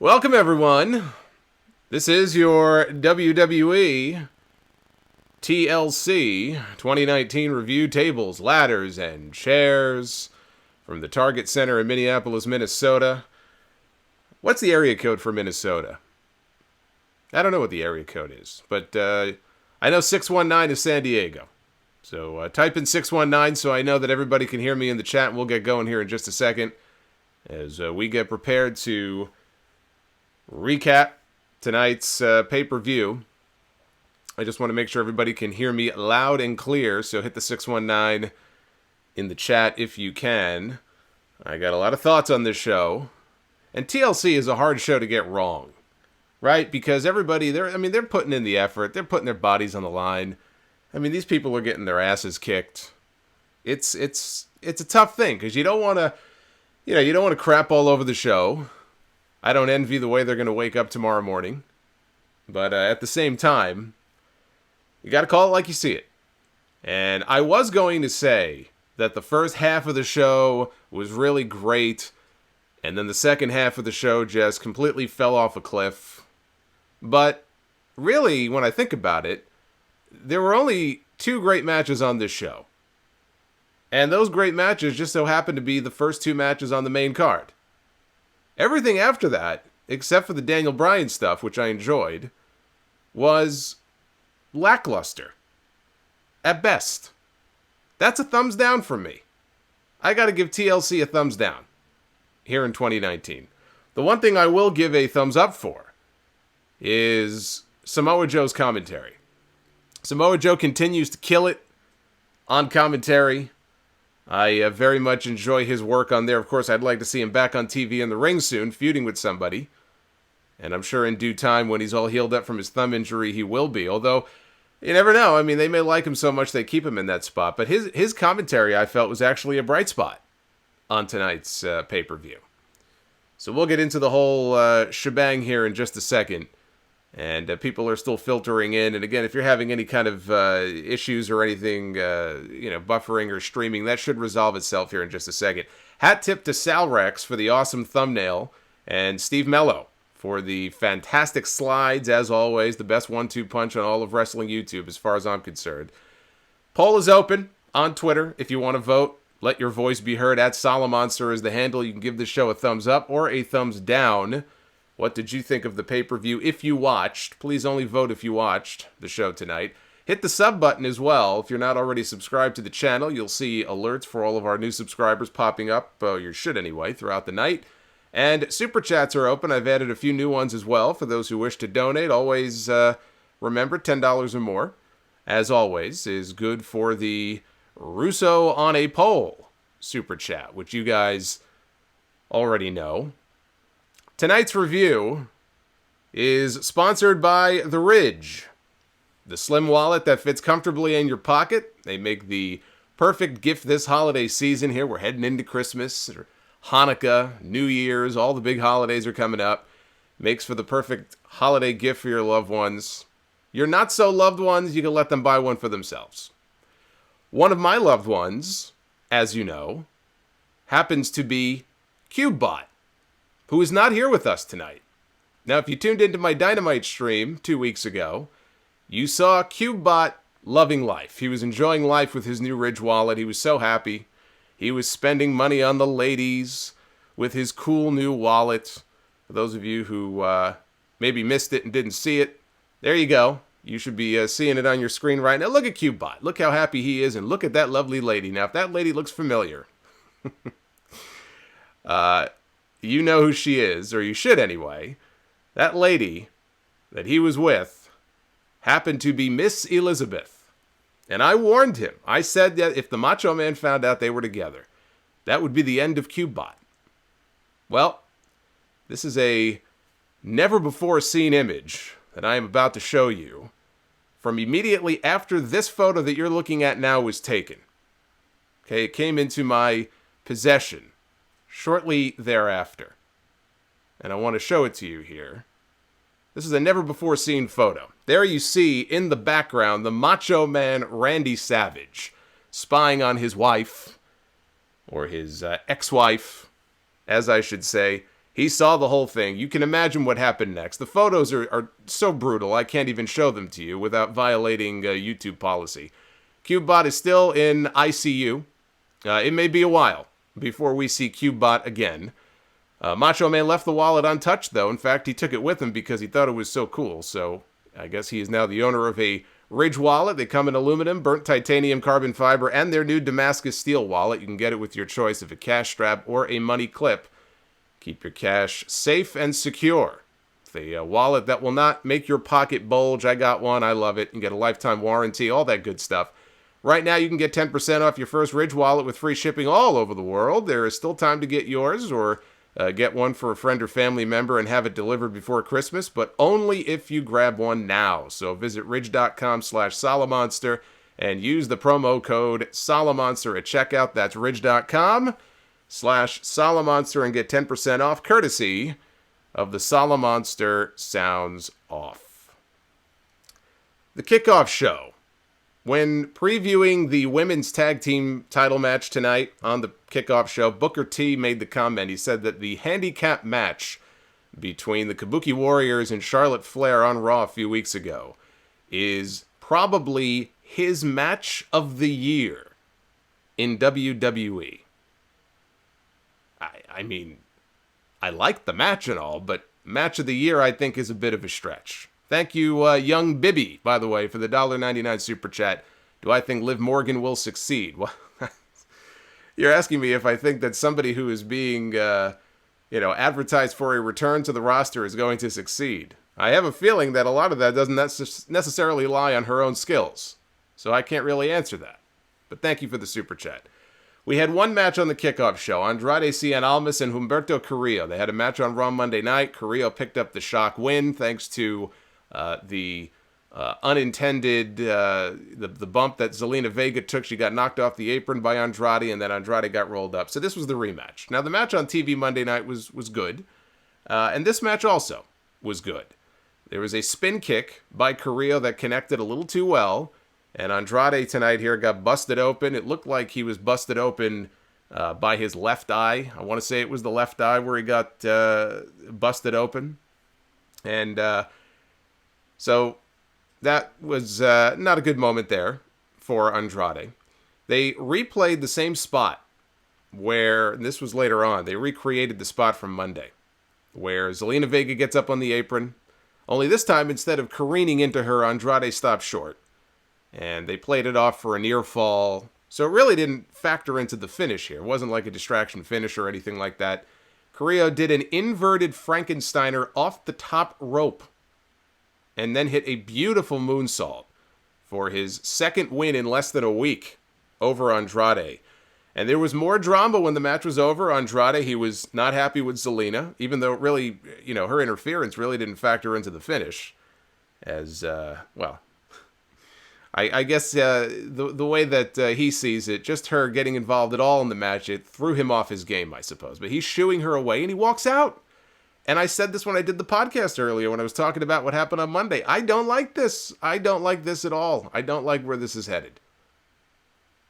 Welcome, everyone. This is your WWE TLC 2019 review tables, ladders, and chairs from the Target Center in Minneapolis, Minnesota. What's the area code for Minnesota? I don't know what the area code is, but I know 619 is San Diego. So type in 619 so I know that everybody can hear me in the chat, and we'll get going here in just a second as we get prepared to recap tonight's pay-per-view. I just want to make sure everybody can hear me loud and clear, so hit the 619 in the chat if you can. I got a lot of thoughts on this show, and TLC is a hard show to get wrong, right? Because everybody, they're putting in the effort, they're putting their bodies on the line. I mean, these people are getting their asses kicked. It's a tough thing because you don't want to crap all over the show. I don't envy the way they're going to wake up tomorrow morning. But at the same time, you got to call it like you see it. And I was going to say that the first half of the show was really great, and then the second half of the show just completely fell off a cliff. But really, when I think about it, there were only 2 great matches on this show. And those great matches just so happened to be the first 2 matches on the main card. Everything after that, except for the Daniel Bryan stuff, which I enjoyed, was lackluster. At best. That's a thumbs down from me. I gotta give TLC a thumbs down here in 2019. The one thing I will give a thumbs up for is Samoa Joe's commentary. Samoa Joe continues to kill it on commentary. I very much enjoy his work on there. Of course, I'd like to see him back on TV in the ring soon, feuding with somebody. And I'm sure in due time, when he's all healed up from his thumb injury, he will be. Although, you never know. I mean, they may like him so much they keep him in that spot. But his commentary, I felt, was actually a bright spot on tonight's pay-per-view. So we'll get into the whole shebang here in just a second. And people are still filtering in. And again, if you're having any kind of issues or anything, buffering or streaming, that should resolve itself here in just a second. Hat tip to Sal Rex for the awesome thumbnail, and Steve Mello for the fantastic slides, as always. The best 1-2 punch on all of wrestling YouTube, as far as I'm concerned. Poll is open on Twitter if you want to vote. Let your voice be heard. At Solomonster is the handle. You can give this show a thumbs up or a thumbs down. What did you think of the pay-per-view if you watched? Please only vote if you watched the show tonight. Hit the sub button as well. If you're not already subscribed to the channel, you'll see alerts for all of our new subscribers popping up. You should anyway, throughout the night. And Super Chats are open. I've added a few new ones as well for those who wish to donate. Always remember, $10 or more, as always, is good for the Russo on a Poll Super Chat, which you guys already know. Tonight's review is sponsored by the REIGNS, the slim wallet that fits comfortably in your pocket. They make the perfect gift this holiday season here. We're heading into Christmas, or Hanukkah, New Year's, all the big holidays are coming up. Makes for the perfect holiday gift for your loved ones. Your not-so-loved ones, you can let them buy one for themselves. One of my loved ones, as you know, happens to be CubeBot, who is not here with us tonight. Now, if you tuned into my Dynamite stream 2 weeks ago, you saw CubeBot loving life. He was enjoying life with his new Ridge wallet. He was so happy. He was spending money on the ladies with his cool new wallet. For those of you who maybe missed it and didn't see it, there you go. You should be seeing it on your screen right now. Look at CubeBot. Look how happy he is, and look at that lovely lady. Now, if that lady looks familiar, you know who she is, or you should anyway. That lady that he was with happened to be Miss Elizabeth. And I warned him. I said that if the Macho Man found out they were together, that would be the end of CubeBot. Well, this is a never-before-seen image that I am about to show you from immediately after this photo that you're looking at now was taken. Okay, it came into my possession shortly thereafter. And I want to show it to you here. This is a never-before-seen photo. There you see, in the background, the Macho Man Randy Savage spying on his wife, or his ex-wife, as I should say. He saw the whole thing. You can imagine what happened next. The photos are so brutal, I can't even show them to you without violating YouTube policy. CubeBot is still in ICU. It may be a while before we see CubeBot again. Macho Man left the wallet untouched, though. In fact, he took it with him because he thought it was so cool. So I guess he is now the owner of a Ridge wallet. They come in aluminum, burnt titanium, carbon fiber, and their new Damascus steel wallet. You can get it with your choice of a cash strap or a money clip. Keep your cash safe and secure. The wallet that will not make your pocket bulge. I got one. I love it. You get a lifetime warranty, all that good stuff. Right now, you can get 10% off your first Ridge wallet with free shipping all over the world. There is still time to get yours or get one for a friend or family member and have it delivered before Christmas, but only if you grab one now. So visit ridge.com/Solomonster and use the promo code Solomonster at checkout. That's ridge.com/Solomonster and get 10% off, courtesy of the Solomonster Sounds Off. The Kickoff show. When previewing the women's tag team title match tonight on the Kickoff show, Booker T made the comment. He said that the handicap match between the Kabuki Warriors and Charlotte Flair on Raw a few weeks ago is probably his match of the year in WWE. I mean, I like the match and all, but match of the year I think is a bit of a stretch. Thank you, Young Bibby, by the way, for the $1.99 super chat. Do I think Liv Morgan will succeed? Well, you're asking me if I think that somebody who is being, advertised for a return to the roster is going to succeed. I have a feeling that a lot of that doesn't necessarily lie on her own skills. So I can't really answer that. But thank you for the super chat. We had one match on the Kickoff show. Andrade Cien Almas and Humberto Carrillo. They had a match on Raw Monday night. Carrillo picked up the shock win thanks to the unintended, the bump that Zelina Vega took. She got knocked off the apron by Andrade, and then Andrade got rolled up. So this was the rematch. Now, the match on TV Monday night was good, and this match also was good. There was a spin kick by Carrillo that connected a little too well, and Andrade tonight here got busted open. It looked like he was busted open by his left eye. I want to say it was the left eye where he got busted open. And so that was not a good moment there for Andrade. They replayed the same spot where, and this was later on, they recreated the spot from Monday, where Zelina Vega gets up on the apron. Only this time, instead of careening into her, Andrade stopped short. And they played it off for a near fall. So it really didn't factor into the finish here. It wasn't like a distraction finish or anything like that. Carrillo did an inverted Frankensteiner off the top rope and then hit a beautiful moonsault for his second win in less than a week over Andrade. And there was more drama when the match was over. Andrade, he was not happy with Zelina, even though really, her interference really didn't factor into the finish. As, I guess the way that he sees it, just her getting involved at all in the match, it threw him off his game, I suppose. But he's shooing her away, and he walks out. And I said this when I did the podcast earlier, when I was talking about what happened on Monday. I don't like this. I don't like this at all. I don't like where this is headed.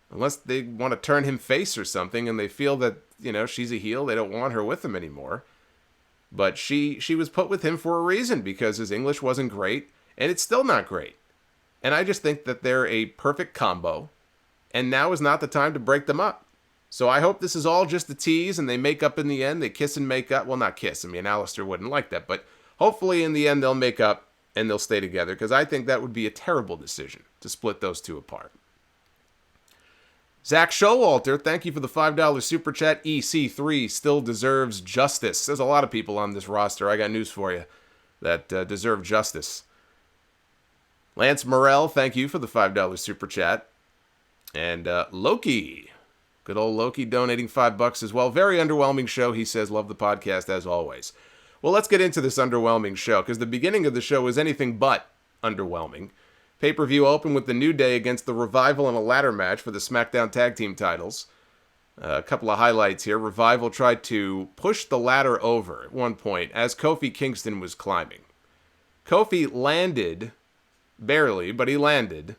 Unless they want to turn him face or something, and they feel that, she's a heel, they don't want her with him anymore. But she was put with him for a reason, because his English wasn't great, and it's still not great. And I just think that they're a perfect combo, and now is not the time to break them up. So I hope this is all just a tease, and they make up in the end. They kiss and make up. Well, not kiss. I mean, Alistair wouldn't like that, but hopefully in the end they'll make up and they'll stay together, because I think that would be a terrible decision to split those two apart. Zach Showalter, thank you for the $5 super chat. EC3 still deserves justice. There's a lot of people on this roster, I got news for you, that deserve justice. Lance Morrell, thank you for the $5 super chat. And Loki, good old Loki, donating $5 as well. Very underwhelming show, he says. Love the podcast as always. Well, let's get into this underwhelming show, because the beginning of the show was anything but underwhelming. Pay-per-view opened with the New Day against the Revival in a ladder match for the SmackDown Tag Team titles. A couple of highlights here. Revival tried to push the ladder over at one point as Kofi Kingston was climbing. Kofi landed, barely, but he landed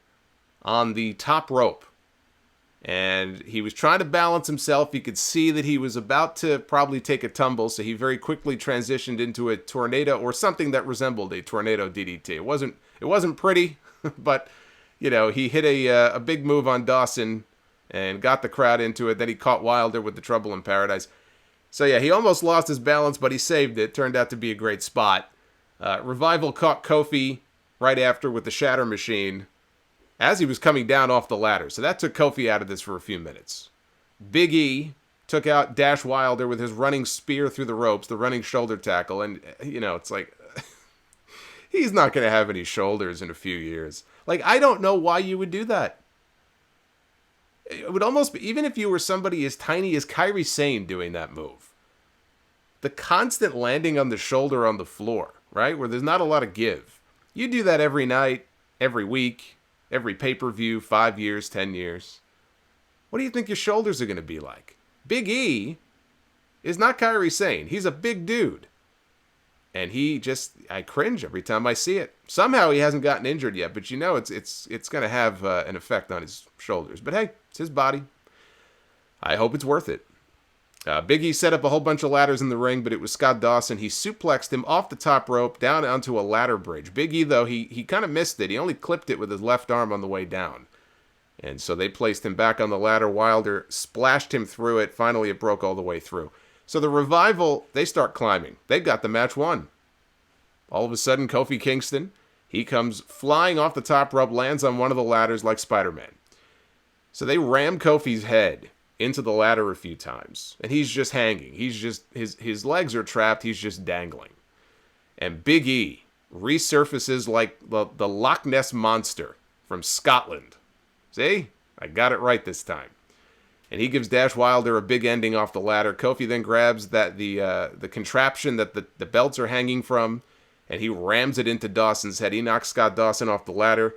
on the top rope. And he was trying to balance himself. You could see that he was about to probably take a tumble, so he very quickly transitioned into a tornado or something that resembled a tornado DDT. It wasn't pretty, but he hit a big move on Dawson and got the crowd into it. Then he caught Wilder with the Trouble in Paradise. So yeah, he almost lost his balance, but he saved it. Turned out to be a great spot. Revival caught Kofi right after with the Shatter Machine as he was coming down off the ladder. So that took Kofi out of this for a few minutes. Big E took out Dash Wilder with his running spear through the ropes, the running shoulder tackle. And, it's like, he's not going to have any shoulders in a few years. Like, I don't know why you would do that. It would almost be, even if you were somebody as tiny as Kairi Sane doing that move. The constant landing on the shoulder on the floor, right? Where there's not a lot of give. You do that every night, every week, every pay-per-view, 5 years, 10 years. What do you think your shoulders are going to be like? Big E is not Kairi Sane. He's a big dude. And I cringe every time I see it. Somehow he hasn't gotten injured yet, but it's going to have an effect on his shoulders. But hey, it's his body. I hope it's worth it. Big E set up a whole bunch of ladders in the ring, but it was Scott Dawson. He suplexed him off the top rope down onto a ladder bridge. Big E, though, he kind of missed it. He only clipped it with his left arm on the way down. And so they placed him back on the ladder. Wilder splashed him through it. Finally, it broke all the way through. So the Revival, they start climbing. They've got the match won. All of a sudden, Kofi Kingston, he comes flying off the top rope, lands on one of the ladders like Spider-Man. So they ram Kofi's head into the ladder a few times, and he's just hanging. He's just, his legs are trapped. He's just dangling. And Big E resurfaces like the Loch Ness Monster from Scotland. See? I got it right this time. And he gives Dash Wilder a big ending off the ladder. Kofi then grabs the contraption that the belts are hanging from, and he rams it into Dawson's head. He knocks Scott Dawson off the ladder,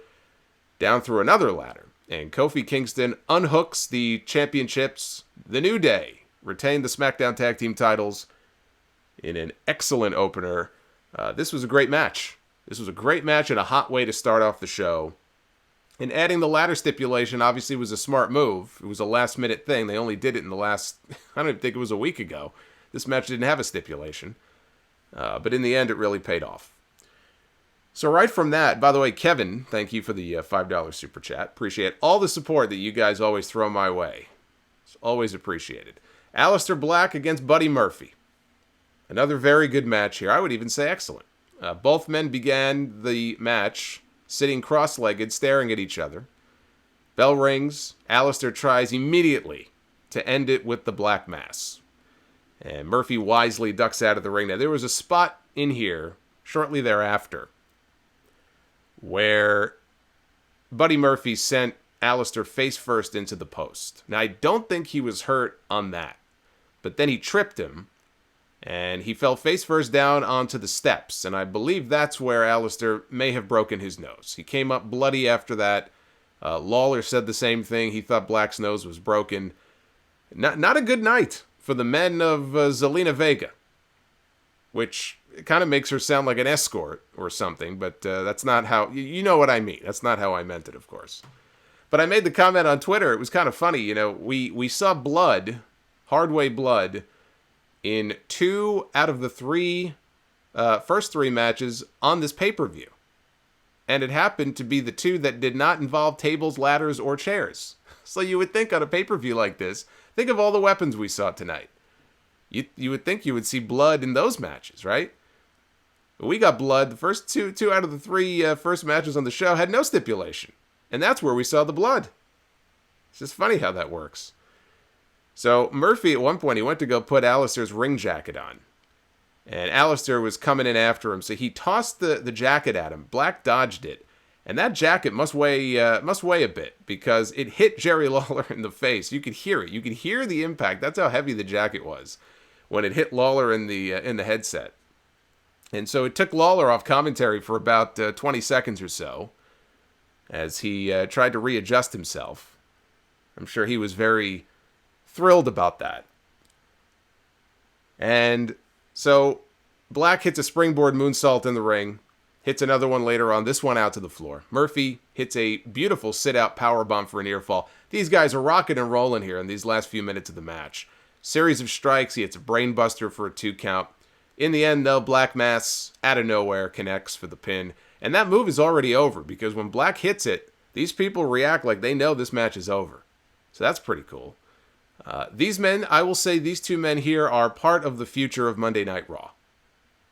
down through another ladder. And Kofi Kingston unhooks the championships. The New Day retain the SmackDown Tag Team titles in an excellent opener. This was a great match. This was a great match and a hot way to start off the show. And adding the ladder stipulation obviously was a smart move. It was a last-minute thing. They only did it in the last, I don't even think it was a week ago. This match didn't have a stipulation. But in the end, it really paid off. So right from that, by the way, Kevin, thank you for the $5 super chat. Appreciate all the support that you guys always throw my way. It's always appreciated. Aleister Black against Buddy Murphy. Another very good match here. I would even say excellent. Both men began the match sitting cross-legged, staring at each other. Bell rings. Aleister tries immediately to end it with the Black Mass. And Murphy wisely ducks out of the ring. Now, there was a spot in here shortly thereafter where Buddy Murphy sent Aleister face first into the post. Now, I don't think he was hurt on that, but then he tripped him, and he fell face first down onto the steps, and I believe that's where Aleister may have broken his nose. He came up bloody after that. Lawler said the same thing. He thought Black's nose was broken. Not a good night for the men of Zelina Vega, which kind of makes her sound like an escort or something, but that's not how, you know what I mean. That's not how I meant it, of course. But I made the comment on Twitter. It was kind of funny. We saw blood, hard-way blood, in 2 out of the first 3 matches on this pay-per-view. And it happened to be the 2 that did not involve tables, ladders, or chairs. So you would think on a pay-per-view like this, think of all the weapons we saw tonight. You would think you would see blood in those matches, right? We got blood. The first two out of the 3 first matches on the show had no stipulation. And that's where we saw the blood. It's just funny how that works. So Murphy, at one point, he went to go put Aleister's ring jacket on. And Aleister was coming in after him, so he tossed the jacket at him. Black dodged it. And that jacket must weigh a bit, because it hit Jerry Lawler in the face. You could hear it. You could hear the impact. That's how heavy the jacket was when it hit Lawler in the headset. And so it took Lawler off commentary for about 20 seconds or so as he tried to readjust himself. I'm sure he was very thrilled about that. And so Black hits a springboard moonsault in the ring. hits another one later on, this one out to the floor. Murphy hits a beautiful sit-out powerbomb for a near fall. These guys are rocking and rolling here in these last few minutes of the match. Series of strikes, he hits a brainbuster for a 2 count. In the end, though, Black Mass, out of nowhere, connects for the pin. And that move is already over, because when Black hits it, these people react like they know this match is over. So that's pretty cool. These men, I will say these 2 men here are part of the future of Monday Night Raw.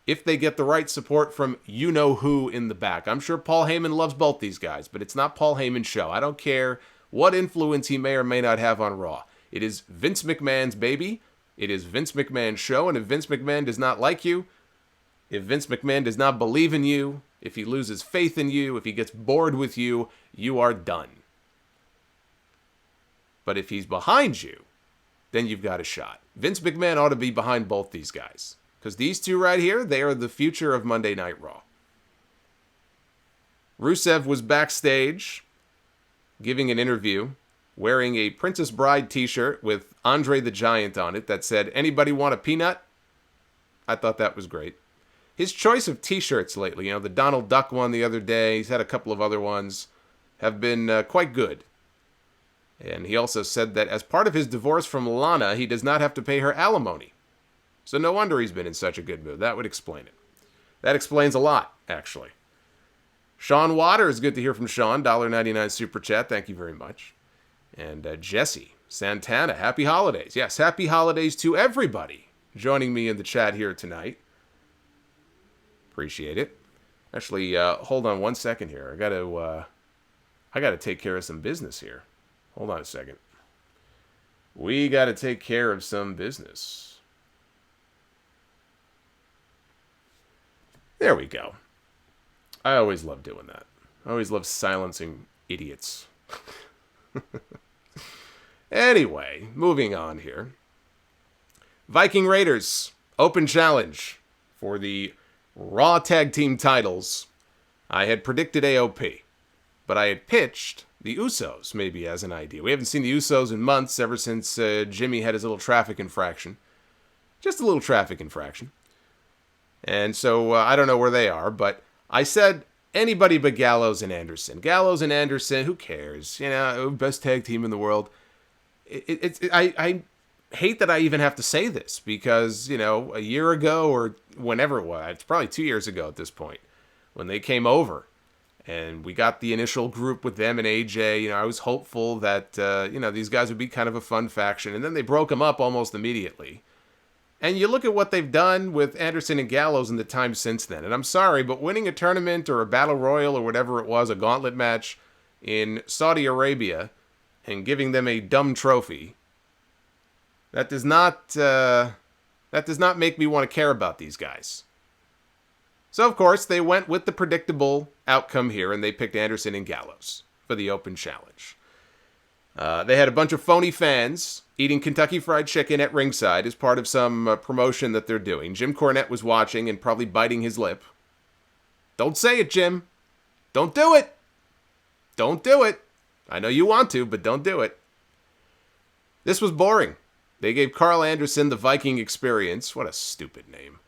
If they get the right support from you-know-who in the back. I'm sure Paul Heyman loves both these guys, but it's not Paul Heyman's show. I don't care what influence he may or may not have on Raw. It is Vince McMahon's baby. It is Vince McMahon's show, and if Vince McMahon does not like you, if Vince McMahon does not believe in you, if he loses faith in you, if he gets bored with you, you are done. But if he's behind you, then you've got a shot. Vince McMahon ought to be behind both these guys. Because these 2 right here, they are the future of Monday Night Raw. Rusev was backstage giving an interview wearing a Princess Bride t-shirt with Andre the Giant on it that said, "Anybody want a peanut?" I thought that was great. His choice of t-shirts lately, the Donald Duck one the other day, he's had a couple of other ones, have been quite good. And he also said that as part of his divorce from Lana, he does not have to pay her alimony. So no wonder he's been in such a good mood. That would explain it. That explains a lot, actually. Sean Waters, good to hear from Sean. $1.99 Super Chat. Thank you very much. And Jesse Santana, happy holidays. Yes, happy holidays to everybody joining me in the chat here tonight. Appreciate it. Actually, hold on one second here. I gotta take care of some business here. Hold on a second. We gotta take care of some business. There we go. I always love doing that. I always love silencing idiots. Anyway, moving on here. Viking Raiders, open challenge for the Raw Tag Team titles. I had predicted AOP, but I had pitched the Usos maybe as an idea. We haven't seen the Usos in months, ever since Jimmy had his little traffic infraction. Just a little traffic infraction. And so I don't know where they are, but I said anybody but Gallows and Anderson. Gallows and Anderson, who cares? Best tag team in the world. I hate that I even have to say this because, a year ago or whenever it was, it's probably 2 years ago at this point, when they came over and we got the initial group with them and AJ, I was hopeful that, these guys would be kind of a fun faction. And then they broke them up almost immediately. And you look at what they've done with Anderson and Gallows in the time since then. And I'm sorry, but winning a tournament or a battle royal or whatever it was, a gauntlet match in Saudi Arabia and giving them a dumb trophy, that does not make me want to care about these guys. So, of course, they went with the predictable outcome here, and they picked Anderson and Gallows for the open challenge. They had a bunch of phony fans eating Kentucky Fried Chicken at ringside as part of some promotion that they're doing. Jim Cornette was watching and probably biting his lip. Don't say it, Jim. Don't do it. Don't do it. I know you want to, but don't do it. This was boring. They gave Carl Anderson the Viking Experience. What a stupid name.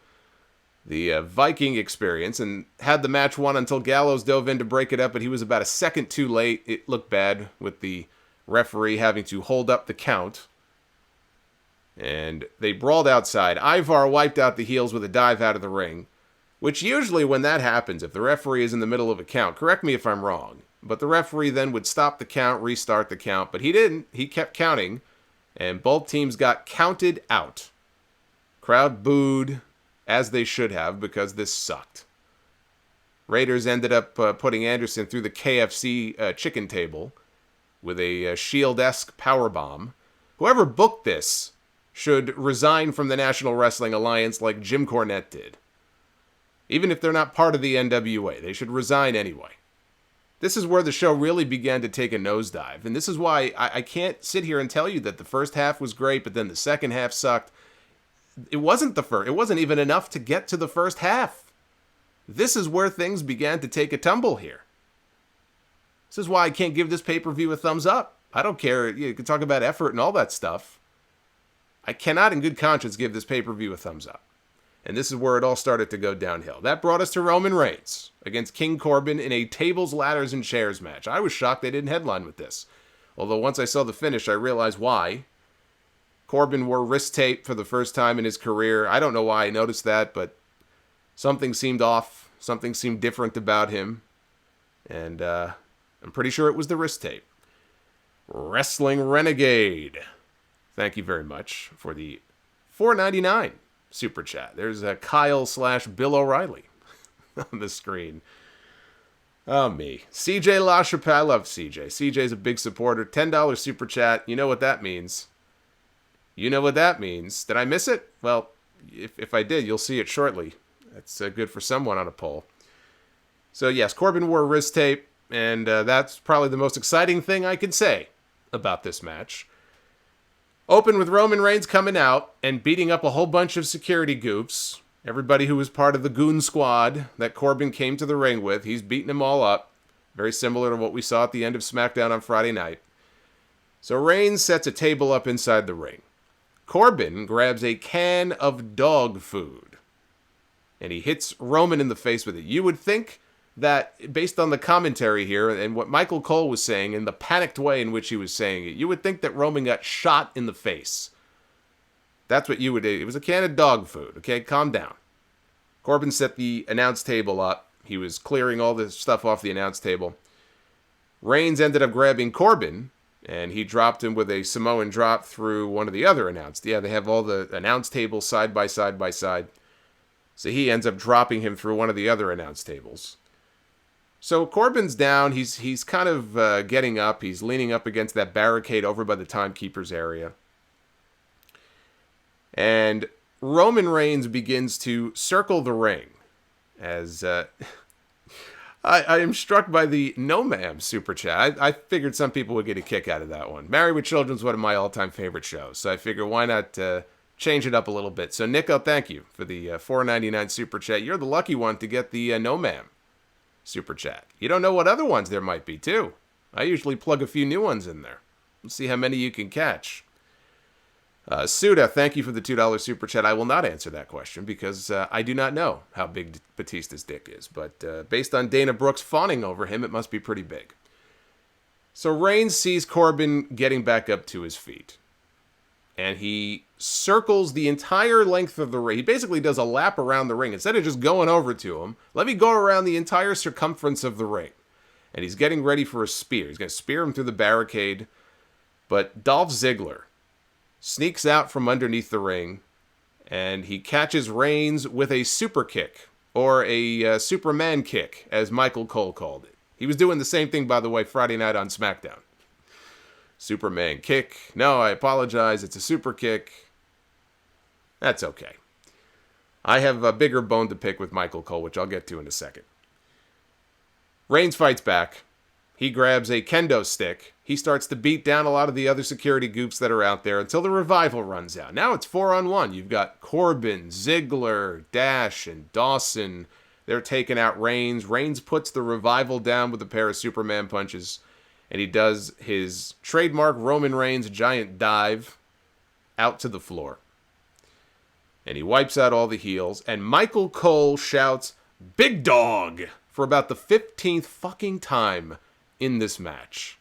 The Viking Experience, and had the match won until Gallows dove in to break it up, but he was about a second too late. It looked bad with the referee having to hold up the count. And they brawled outside. Ivar wiped out the heels with a dive out of the ring, which usually when that happens, if the referee is in the middle of a count, correct me if I'm wrong, but the referee then would stop the count, restart the count, but he didn't. He kept counting, and both teams got counted out. Crowd booed, as they should have, because this sucked. Raiders ended up putting Anderson through the KFC chicken table with a Shield-esque powerbomb. Whoever booked this should resign from the National Wrestling Alliance like Jim Cornette did. Even if they're not part of the NWA, they should resign anyway. This is where the show really began to take a nosedive, and this is why I can't sit here and tell you that the first half was great, but then the second half sucked. It wasn't it wasn't even enough to get to the first half. This is where things began to take a tumble here. This is why I can't give this pay-per-view a thumbs up. I don't care. You can talk about effort and all that stuff. I cannot in good conscience give this pay-per-view a thumbs up. And this is where it all started to go downhill. That brought us to Roman Reigns against King Corbin in a tables, ladders, and chairs match. I was shocked they didn't headline with this. Although once I saw the finish, I realized why. Corbin wore wrist tape for the first time in his career. I don't know why I noticed that, but something seemed off. Something seemed different about him. And I'm pretty sure it was the wrist tape. Wrestling Renegade. Thank you very much for the $4.99 super chat. There's a Kyle/Bill O'Reilly on the screen. Oh, me. CJ LaChapelle. I love CJ. CJ's a big supporter. $10 super chat. You know what that means. You know what that means. Did I miss it? Well, if I did, you'll see it shortly. That's good for someone on a poll. So, yes, Corbin wore wrist tape, and that's probably the most exciting thing I can say about this match. Open with Roman Reigns coming out and beating up a whole bunch of security goofs. Everybody who was part of the goon squad that Corbin came to the ring with, he's beating them all up. Very similar to what we saw at the end of SmackDown on Friday night. So Reigns sets a table up inside the ring. Corbin grabs a can of dog food, and he hits Roman in the face with it. You would think that, based on the commentary here and what Michael Cole was saying and the panicked way in which he was saying it, you would think that Roman got shot in the face. That's what you would do. It was a can of dog food. Okay, calm down. Corbin set the announce table up. He was clearing all the stuff off the announce table. Reigns ended up grabbing Corbin, and he dropped him with a Samoan drop through one of the other announced. Yeah, they have all the announce tables side by side by side. So he ends up dropping him through one of the other announce tables. So Corbin's down. He's kind of getting up. He's leaning up against that barricade over by the timekeeper's area. And Roman Reigns begins to circle the ring as I am struck by the No Ma'am super chat. I figured some people would get a kick out of that one. Married with Children is one of my all-time favorite shows, so I figure why not change it up a little bit. So Nico, thank you for the $4.99 super chat. You're the lucky one to get the No Ma'am super chat. You don't know what other ones there might be, too. I usually plug a few new ones in there. Let's see how many you can catch. Suda, thank you for the $2 super chat. I will not answer that question because I do not know how big Batista's dick is. But based on Dana Brooks fawning over him, it must be pretty big. So Reigns sees Corbin getting back up to his feet. And he circles the entire length of the ring. He basically does a lap around the ring. Instead of just going over to him, let me go around the entire circumference of the ring. And he's getting ready for a spear. He's going to spear him through the barricade. But Dolph Ziggler sneaks out from underneath the ring, and he catches Reigns with a super kick, or a Superman kick, as Michael Cole called it. He was doing the same thing, by the way, Friday night on SmackDown. Superman kick. No, I apologize. It's a super kick. That's okay. I have a bigger bone to pick with Michael Cole, which I'll get to in a second. Reigns fights back. He grabs a kendo stick. He starts to beat down a lot of the other security goops that are out there until the revival runs out. Now it's 4-on-1. You've got Corbin, Ziggler, Dash, and Dawson. They're taking out Reigns. Reigns puts the revival down with a pair of Superman punches. And he does his trademark Roman Reigns giant dive out to the floor. And he wipes out all the heels. And Michael Cole shouts, "Big Dog!" for about the 15th fucking time in this match.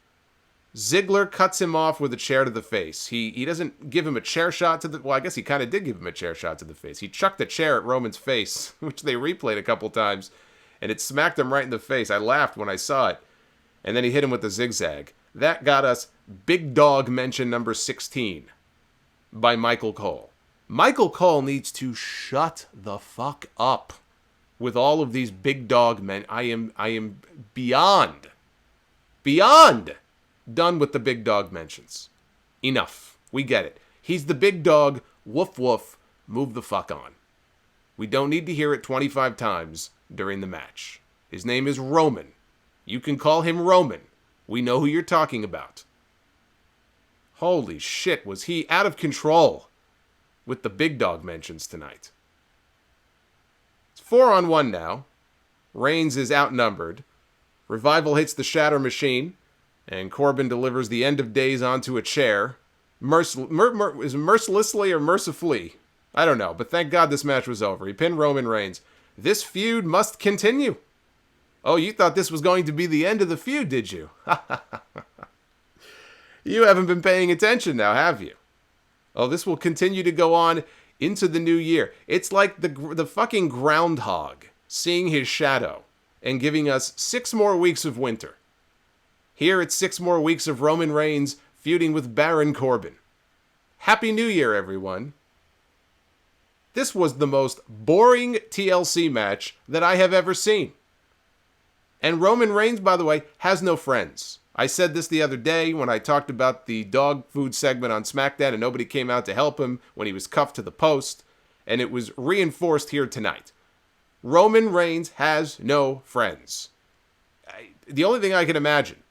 Ziggler cuts him off with a chair to the face. He doesn't give him a chair shot to the... Well, I guess he kind of did give him a chair shot to the face. He chucked a chair at Roman's face, which they replayed a couple times, and it smacked him right in the face. I laughed when I saw it. And then he hit him with the zigzag. That got us Big Dog mention number 16 by Michael Cole. Michael Cole needs to shut the fuck up with all of these big dog men. I am beyond done with the big dog mentions. Enough. We get it. He's the big dog. Woof woof. Move the fuck on. We don't need to hear it 25 times during the match. His name is Roman. You can call him Roman. We know who you're talking about. Holy shit, was he out of control with the big dog mentions tonight. It's 4-on-1 now. Reigns is outnumbered. Revival hits the Shatter Machine, and Corbin delivers the End of Days onto a chair. Is it mercilessly or mercifully? I don't know, but thank God this match was over. He pinned Roman Reigns. This feud must continue. Oh, you thought this was going to be the end of the feud, did you? You haven't been paying attention now, have you? Oh, this will continue to go on into the new year. It's like the fucking groundhog seeing his shadow and giving us 6 more weeks of winter. Here it's 6 more weeks of Roman Reigns feuding with Baron Corbin. Happy New Year, everyone. This was the most boring TLC match that I have ever seen. And Roman Reigns, by the way, has no friends. I said this the other day when I talked about the dog food segment on SmackDown and nobody came out to help him when he was cuffed to the post, and it was reinforced here tonight. Roman Reigns has no friends. The only thing I can imagine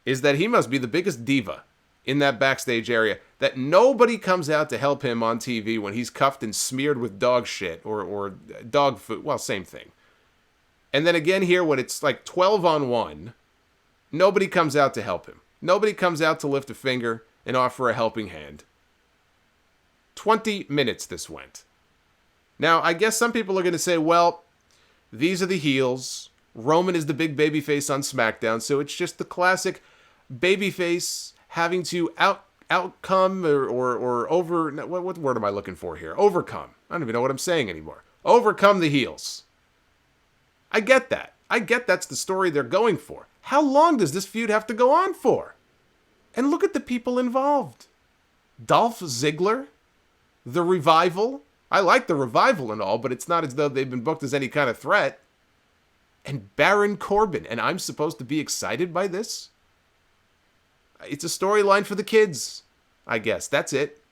is that he must be the biggest diva in that backstage area, that nobody comes out to help him on TV when he's cuffed and smeared with dog shit or dog food. Well, same thing. And then again here when it's like 12-on-1, nobody comes out to help him. Nobody comes out to lift a finger and offer a helping hand. 20 minutes this went. Now, I guess some people are going to say, well, these are the heels. Roman is the big babyface on SmackDown, so it's just the classic babyface having to outcome or over... What word am I looking for here? Overcome. I don't even know what I'm saying anymore. Overcome the heels. I get that. I get that's the story they're going for. How long does this feud have to go on for? And look at the people involved. Dolph Ziggler, The Revival. I like The Revival and all, but it's not as though they've been booked as any kind of threat. And Baron Corbin. And I'm supposed to be excited by this? It's a storyline for the kids, I guess. That's it.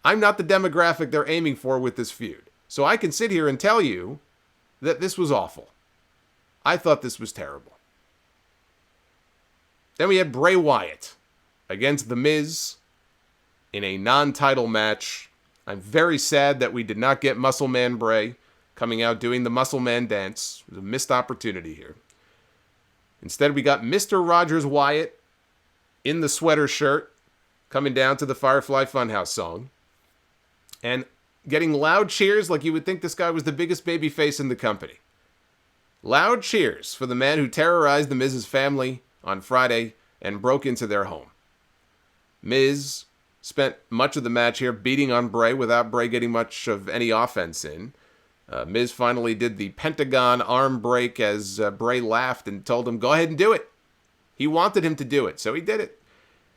I'm not the demographic they're aiming for with this feud. So I can sit here and tell you that this was awful. I thought this was terrible. Then we had Bray Wyatt against The Miz in a non-title match. I'm very sad that we did not get Muscle Man Bray coming out doing the Muscle Man dance. It was a missed opportunity here. Instead, we got Mr. Rogers Wyatt in the sweater shirt coming down to the Firefly Funhouse song and getting loud cheers like you would think this guy was the biggest babyface in the company. Loud cheers for the man who terrorized the Miz's family on Friday and broke into their home. Miz spent much of the match here beating on Bray without Bray getting much of any offense in. Miz finally did the Pentagon arm break as Bray laughed and told him, go ahead and do it. He wanted him to do it, so he did it.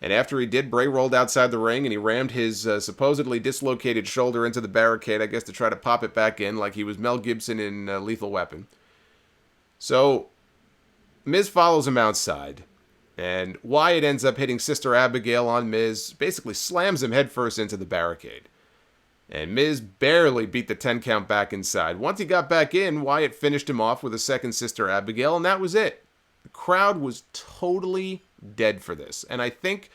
And after he did, Bray rolled outside the ring and he rammed his supposedly dislocated shoulder into the barricade, I guess to try to pop it back in like he was Mel Gibson in Lethal Weapon. So, Miz follows him outside, and Wyatt ends up hitting Sister Abigail on Miz, basically slams him headfirst into the barricade. And Miz barely beat the 10 count back inside. Once he got back in, Wyatt finished him off with a second Sister Abigail, and that was it. The crowd was totally dead for this. And I think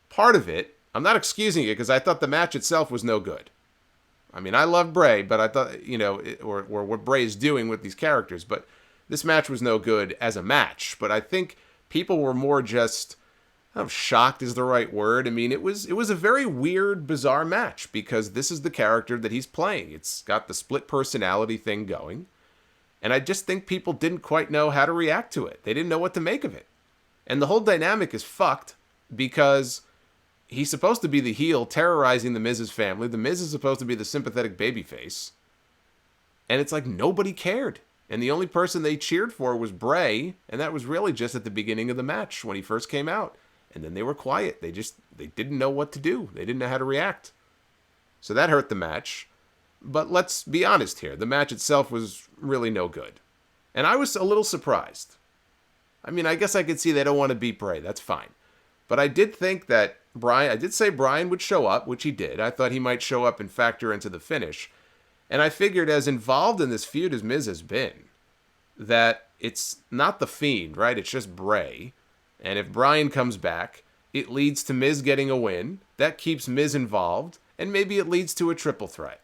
part of it, I'm not excusing it because I thought the match itself was no good. I mean, I love Bray, but I thought, or what Bray is doing with these characters, but this match was no good as a match. But I think people were more just, shocked is the right word. I mean, it was a very weird, bizarre match because this is the character that he's playing. It's got the split personality thing going. And I just think people didn't quite know how to react to it. They didn't know what to make of it. And the whole dynamic is fucked because he's supposed to be the heel terrorizing the Miz's family. The Miz is supposed to be the sympathetic babyface. And it's like nobody cared. And the only person they cheered for was Bray. And that was really just at the beginning of the match when he first came out. And then they were quiet. They didn't know what to do. They didn't know how to react. So that hurt the match. But let's be honest here. The match itself was really no good. And I was a little surprised. I mean, I guess I could see they don't want to beat Bray. That's fine. But I did think that I did say Bryan would show up, which he did. I thought he might show up and factor into the finish. And I figured as involved in this feud as Miz has been, that it's not the Fiend, right? It's just Bray. And if Bryan comes back, it leads to Miz getting a win. That keeps Miz involved. And maybe it leads to a triple threat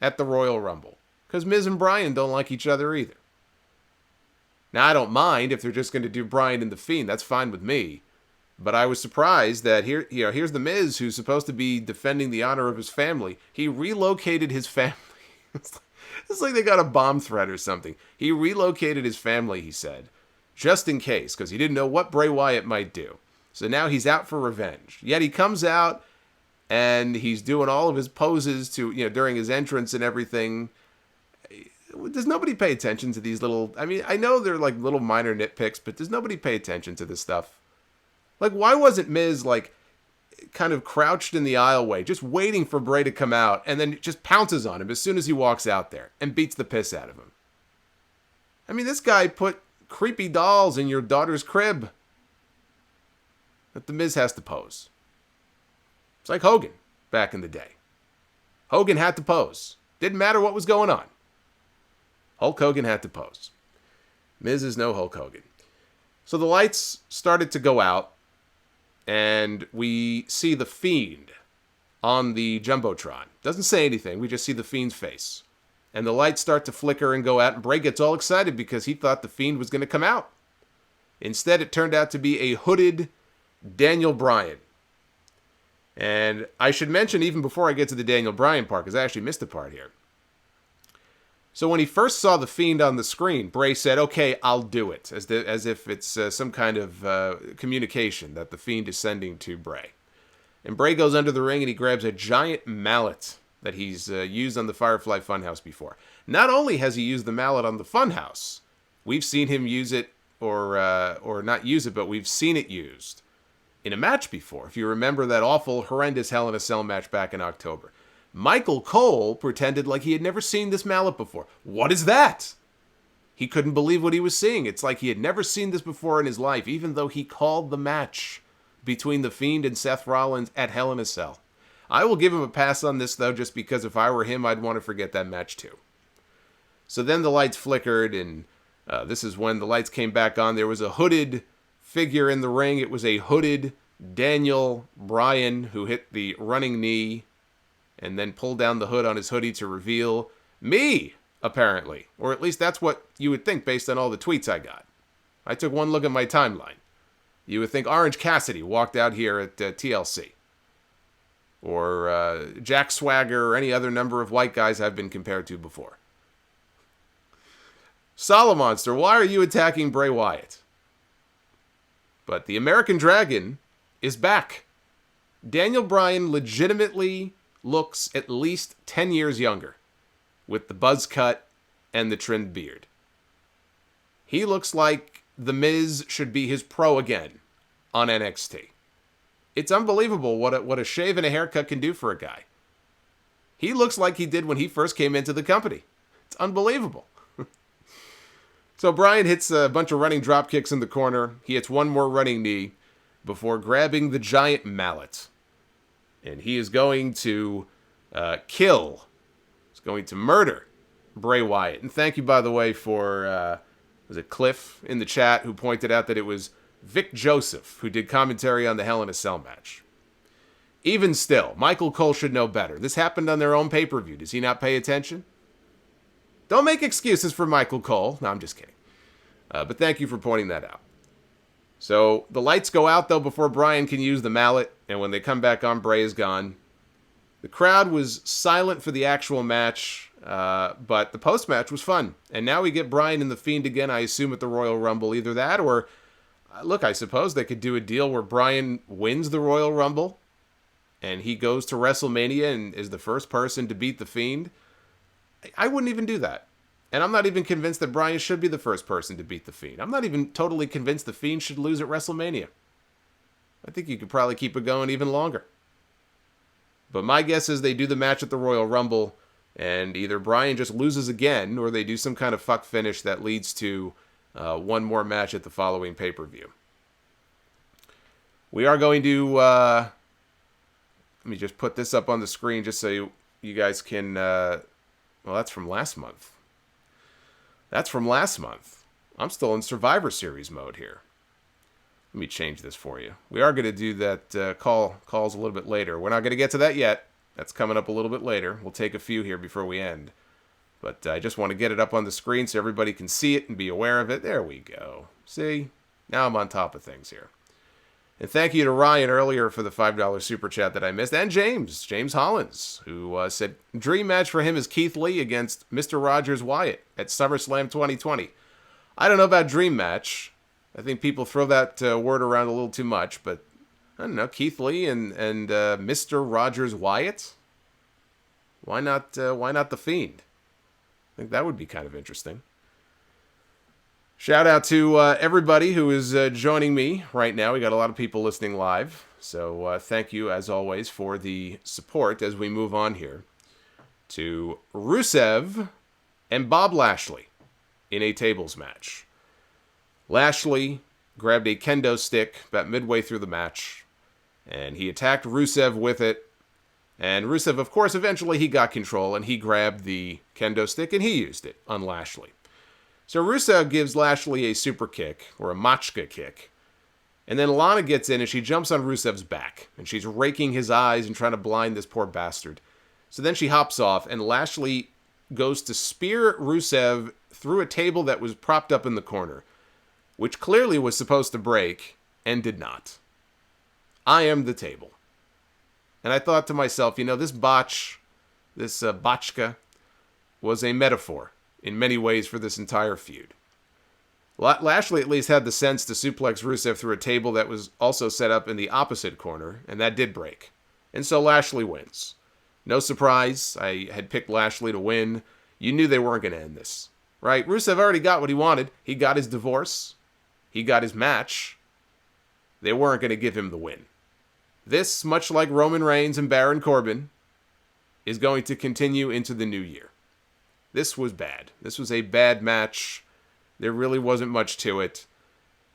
at the Royal Rumble. Because Miz and Bryan don't like each other either. Now, I don't mind if they're just going to do Bryan and the Fiend. That's fine with me. But I was surprised that here's the Miz, who's supposed to be defending the honor of his family. He relocated his family. It's like they got a bomb threat or something. He relocated his family, he said, just in case, because he didn't know what Bray Wyatt might do. So now he's out for revenge. Yet he comes out and he's doing all of his poses during his entrance and everything. Does nobody pay attention to these little... I mean, I know they're like little minor nitpicks, but does nobody pay attention to this stuff? Like, why wasn't Miz, like, kind of crouched in the aisleway, just waiting for Bray to come out, and then just pounces on him as soon as he walks out there and beats the piss out of him? I mean, this guy put creepy dolls in your daughter's crib that the Miz has to pose. It's like Hogan back in the day. Hogan had to pose. Didn't matter what was going on. Hulk Hogan had to pose. Miz is no Hulk Hogan. So the lights started to go out, and we see the Fiend on the Jumbotron. Doesn't say anything. We just see the Fiend's face. And the lights start to flicker and go out, and Bray gets all excited because he thought the Fiend was going to come out. Instead, it turned out to be a hooded Daniel Bryan. And I should mention, even before I get to the Daniel Bryan part, because I actually missed a part here. So when he first saw the Fiend on the screen, Bray said, "Okay, I'll do it," as if it's some kind of communication that the Fiend is sending to Bray. And Bray goes under the ring and he grabs a giant mallet that he's used on the Firefly Funhouse before. Not only has he used the mallet on the Funhouse, we've seen him use it, or not use it, but we've seen it used in a match before. If you remember that awful, horrendous Hell in a Cell match back in October. Michael Cole pretended like he had never seen this mallet before. What is that? He couldn't believe what he was seeing. It's like he had never seen this before in his life, even though he called the match between The Fiend and Seth Rollins at Hell in a Cell. I will give him a pass on this, though, just because if I were him, I'd want to forget that match, too. So then the lights flickered, and this is when the lights came back on. There was a hooded figure in the ring. It was a hooded Daniel Bryan who hit the running knee and then pulled down the hood on his hoodie to reveal me, apparently. Or at least that's what you would think based on all the tweets I got. I took one look at my timeline. You would think Orange Cassidy walked out here at TLC. Or Jack Swagger or any other number of white guys I've been compared to before. Solomonster, why are you attacking Bray Wyatt? But the American Dragon is back. Daniel Bryan legitimately looks at least 10 years younger with the buzz cut and the trimmed beard. He looks like The Miz should be his pro again on NXT. It's unbelievable what a shave and a haircut can do for a guy. He looks like he did when he first came into the company. It's unbelievable. So Bryan hits a bunch of running drop kicks in the corner. He hits one more running knee before grabbing the giant mallet. And he is going to kill, he's going to murder Bray Wyatt. And thank you, by the way, for, was it Cliff in the chat who pointed out that it was Vic Joseph who did commentary on the Hell in a Cell match. Even still, Michael Cole should know better. This happened on their own pay-per-view. Does he not pay attention? Don't make excuses for Michael Cole. No, I'm just kidding. But thank you for pointing that out. So the lights go out, though, before Bryan can use the mallet. And when they come back on, Bray is gone. The crowd was silent for the actual match, but the post-match was fun. And now we get Bryan and The Fiend again, I assume, at the Royal Rumble. Either that or, look, I suppose they could do a deal where Bryan wins the Royal Rumble and he goes to WrestleMania and is the first person to beat The Fiend. I wouldn't even do that. And I'm not even convinced that Bryan should be the first person to beat The Fiend. I'm not even totally convinced The Fiend should lose at WrestleMania. I think you could probably keep it going even longer. But my guess is they do the match at the Royal Rumble, and either Bryan just loses again, or they do some kind of fuck finish that leads to one more match at the following pay-per-view. We are going to... let me just put this up on the screen just so you guys can... well, that's from last month. That's from last month. I'm still in Survivor Series mode here. Let me change this for you. We are going to do that calls a little bit later. We're not going to get to that yet. That's coming up a little bit later. We'll take a few here before we end. But I just want to get it up on the screen so everybody can see it and be aware of it. There we go. See? Now I'm on top of things here. And thank you to Ryan earlier for the $5 super chat that I missed. And James Hollins, who said, dream match for him is Keith Lee against Mr. Rogers Wyatt at SummerSlam 2020. I don't know about dream match. I think people throw that word around a little too much, but I don't know, Keith Lee and Mr. Rogers Wyatt? Why not The Fiend? I think that would be kind of interesting. Shout out to everybody who is joining me right now. We got a lot of people listening live, so thank you as always for the support as we move on here to Rusev and Bob Lashley in a tables match. Lashley grabbed a kendo stick about midway through the match, and he attacked Rusev with it. And Rusev, of course, eventually he got control, and he grabbed the kendo stick, and he used it on Lashley. So Rusev gives Lashley a super kick, or a machka kick. And then Lana gets in, and she jumps on Rusev's back. And she's raking his eyes and trying to blind this poor bastard. So then she hops off, and Lashley goes to spear Rusev through a table that was propped up in the corner, which clearly was supposed to break, and did not. I am the table. And I thought to myself, this botch, this botchka, was a metaphor in many ways for this entire feud. Lashley at least had the sense to suplex Rusev through a table that was also set up in the opposite corner, and that did break. And so Lashley wins. No surprise, I had picked Lashley to win. You knew they weren't going to end this, right? Rusev already got what he wanted. He got his divorce. He got his match. They weren't going to give him the win. This, much like Roman Reigns and Baron Corbin, is going to continue into the new year. This was bad. This was a bad match. There really wasn't much to it.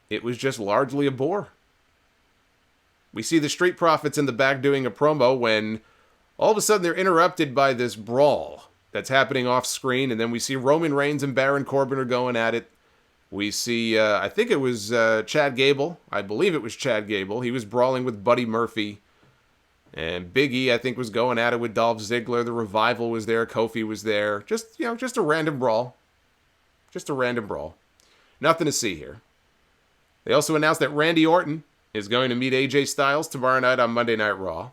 It was just largely a bore. We see the Street Profits in the back doing a promo when all of a sudden they're interrupted by this brawl that's happening off screen, and then we see Roman Reigns and Baron Corbin are going at it. We see, I think it was Chad Gable. I believe it was Chad Gable. He was brawling with Buddy Murphy. And Big E, I think, was going at it with Dolph Ziggler. The Revival was there. Kofi was there. Just a random brawl. Just a random brawl. Nothing to see here. They also announced that Randy Orton is going to meet AJ Styles tomorrow night on Monday Night Raw.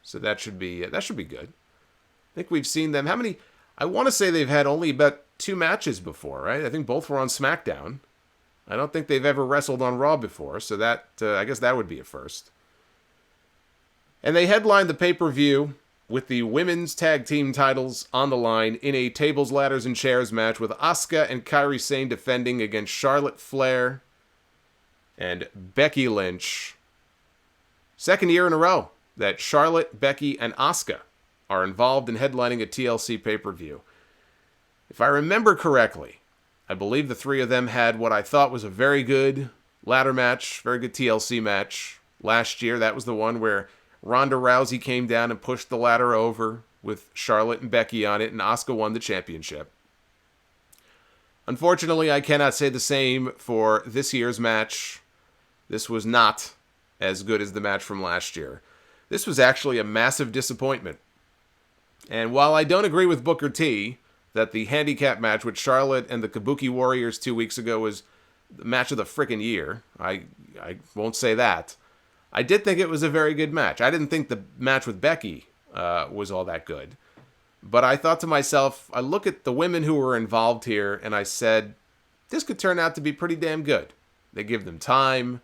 So that should be good. I think we've seen them. How many? I want to say they've had only about 2 matches before, right? I think both were on SmackDown. I don't think they've ever wrestled on Raw before, so that I guess that would be a first. And they headlined the pay-per-view with the women's tag team titles on the line in a tables, ladders, and chairs match with Asuka and Kairi Sane defending against Charlotte Flair and Becky Lynch. Second year in a row that Charlotte, Becky, and Asuka are involved in headlining a TLC pay-per-view. If I remember correctly, I believe the 3 of them had what I thought was a very good ladder match, very good TLC match last year. That was the one where Ronda Rousey came down and pushed the ladder over with Charlotte and Becky on it, and Asuka won the championship. Unfortunately, I cannot say the same for this year's match. This was not as good as the match from last year. This was actually a massive disappointment. And while I don't agree with Booker T that the handicap match with Charlotte and the Kabuki Warriors 2 weeks ago was the match of the frickin' year, I won't say that. I did think it was a very good match. I didn't think the match with Becky was all that good. But I thought to myself, I look at the women who were involved here, and I said, this could turn out to be pretty damn good. They give them time.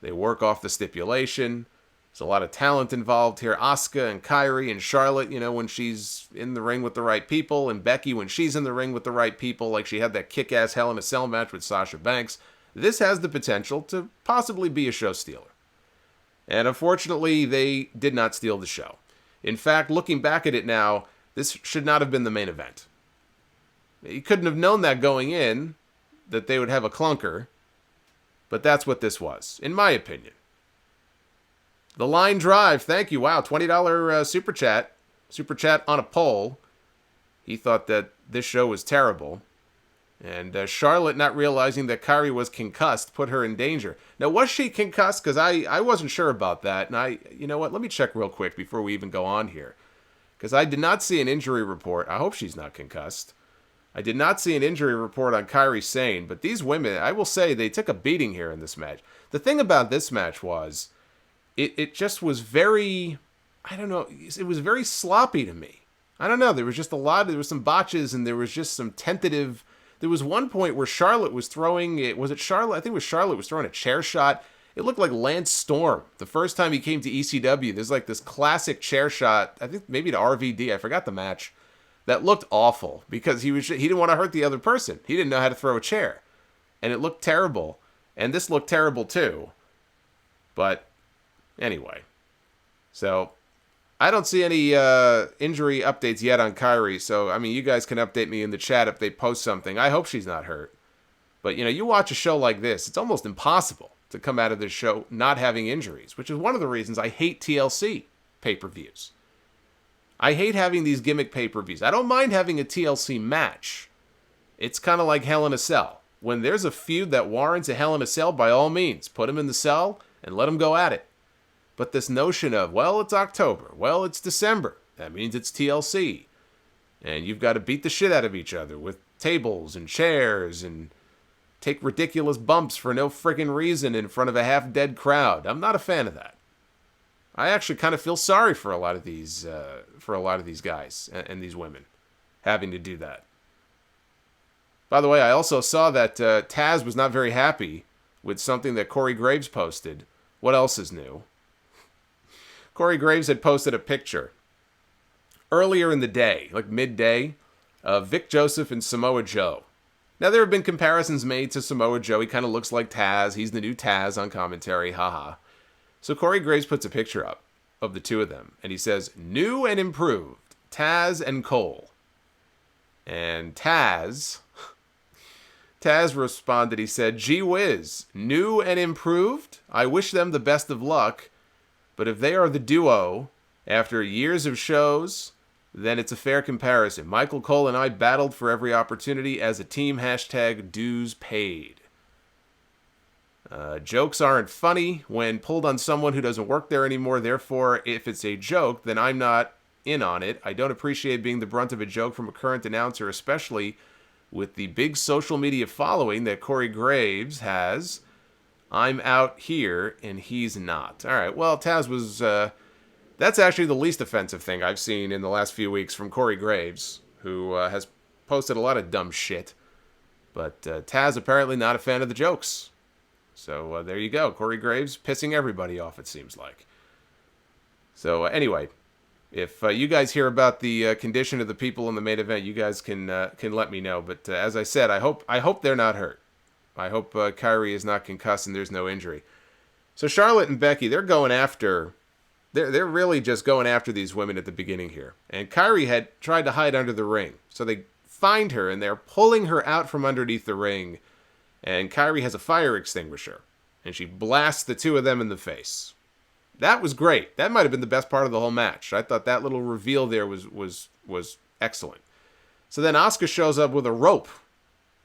They work off the stipulation. There's a lot of talent involved here. Asuka and Kairi and Charlotte, when she's in the ring with the right people, and Becky when she's in the ring with the right people, like she had that kick-ass Hell in a Cell match with Sasha Banks. This has the potential to possibly be a show stealer. And unfortunately, they did not steal the show. In fact, looking back at it now, this should not have been the main event. You couldn't have known that going in, that they would have a clunker, but that's what this was, in my opinion. The Line Drive, thank you. Wow, $20 super chat. Super chat on a poll. He thought that this show was terrible. And Charlotte, not realizing that Kairi was concussed, put her in danger. Now, was she concussed? Because I wasn't sure about that. And you know what? Let me check real quick before we even go on here. Because I did not see an injury report. I hope she's not concussed. I did not see an injury report on Kairi Sane. But these women, I will say, they took a beating here in this match. The thing about this match was, it just was very, I don't know, it was very sloppy to me. I don't know, there was just there was some botches, and there was just some tentative. There was one point where Charlotte was throwing it. Was it Charlotte? I think it was Charlotte was throwing a chair shot. It looked like Lance Storm. The first time he came to ECW, there's like this classic chair shot. I think maybe to RVD. I forgot the match. That looked awful because he didn't want to hurt the other person. He didn't know how to throw a chair, and it looked terrible. And this looked terrible too. But anyway, so I don't see any injury updates yet on Kairi. So I mean, you guys can update me in the chat if they post something. I hope she's not hurt. But you watch a show like this, it's almost impossible to come out of this show not having injuries, which is one of the reasons I hate TLC pay-per-views. I hate having these gimmick pay-per-views. I don't mind having a TLC match. It's kind of like Hell in a Cell. When there's a feud that warrants a Hell in a Cell, by all means, put them in the cell and let them go at it. But this notion of, well, it's October, well, it's December, that means it's TLC. And you've got to beat the shit out of each other with tables and chairs and take ridiculous bumps for no freaking reason in front of a half-dead crowd. I'm not a fan of that. I actually kind of feel sorry for a lot of these guys and these women having to do that. By the way, I also saw that Taz was not very happy with something that Corey Graves posted. What else is new? Corey Graves had posted a picture earlier in the day, like midday, of Vic Joseph and Samoa Joe. Now, there have been comparisons made to Samoa Joe. He kind of looks like Taz. He's the new Taz on commentary. Haha. So Corey Graves puts a picture up of the two of them, and he says, "New and improved, Taz and Cole." And Taz responded, he said, "Gee whiz, new and improved? I wish them the best of luck, but if they are the duo, after years of shows, then it's a fair comparison. Michael Cole and I battled for every opportunity as a team, #dues paid. Jokes aren't funny when pulled on someone who doesn't work there anymore. Therefore, if it's a joke, then I'm not in on it. I don't appreciate being the brunt of a joke from a current announcer, especially with the big social media following that Corey Graves has. I'm out here, and he's not." All right, well, Taz was... that's actually the least offensive thing I've seen in the last few weeks from Corey Graves, who has posted a lot of dumb shit. But Taz apparently not a fan of the jokes. So there you go. Corey Graves pissing everybody off, it seems like. So anyway, if you guys hear about the condition of the people in the main event, you guys can let me know. But as I said, I hope they're not hurt. I hope Kairi is not concussed and there's no injury. So Charlotte and Becky, they're really just going after these women at the beginning here. And Kairi had tried to hide under the ring. So they find her and they're pulling her out from underneath the ring. And Kairi has a fire extinguisher. And she blasts the two of them in the face. That was great. That might have been the best part of the whole match. I thought that little reveal there was excellent. So then Asuka shows up with a rope.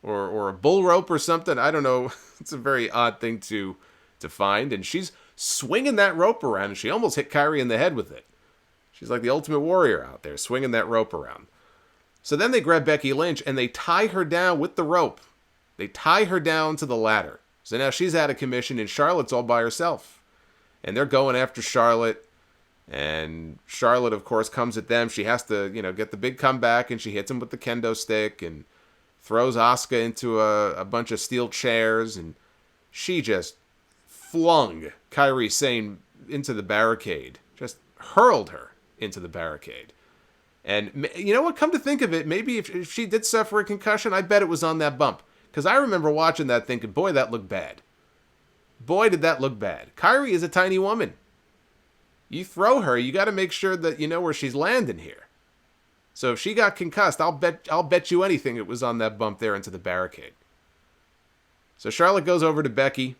Or a bull rope or something. I don't know. It's a very odd thing to find. And she's swinging that rope around. And she almost hit Kairi in the head with it. She's like the Ultimate Warrior out there, swinging that rope around. So then they grab Becky Lynch and they tie her down with the rope. They tie her down to the ladder. So now she's out of commission and Charlotte's all by herself. And they're going after Charlotte. And Charlotte, of course, comes at them. She has to, get the big comeback. And she hits him with the kendo stick and throws Asuka into a bunch of steel chairs. And she just flung Kairi Sane into the barricade. Just hurled her into the barricade. And you know what? Come to think of it, maybe if she did suffer a concussion, I bet it was on that bump. Because I remember watching that thinking, boy, that looked bad. Boy, did that look bad. Kairi is a tiny woman. You throw her, you got to make sure that you know where she's landing here. So if she got concussed, I'll bet you anything it was on that bump there into the barricade. So Charlotte goes over to Becky,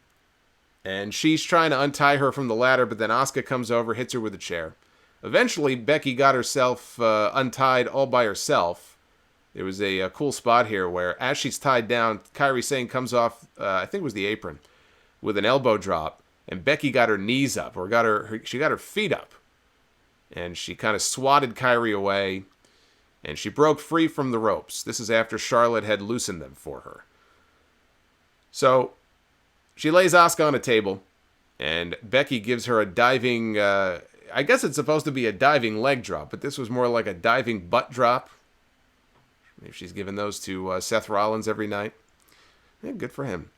and she's trying to untie her from the ladder, but then Asuka comes over, hits her with a chair. Eventually, Becky got herself untied all by herself. There was a cool spot here where, as she's tied down, Kairi Sane comes off, I think it was the apron, with an elbow drop, and Becky got her knees up, or she got her feet up, and she kind of swatted Kairi away, and she broke free from the ropes. This is after Charlotte had loosened them for her. So she lays Asuka on a table, And Becky gives her a diving, I guess it's supposed to be a diving leg drop, but this was more like a diving butt drop. Maybe she's giving those to Seth Rollins every night. Yeah, good for him.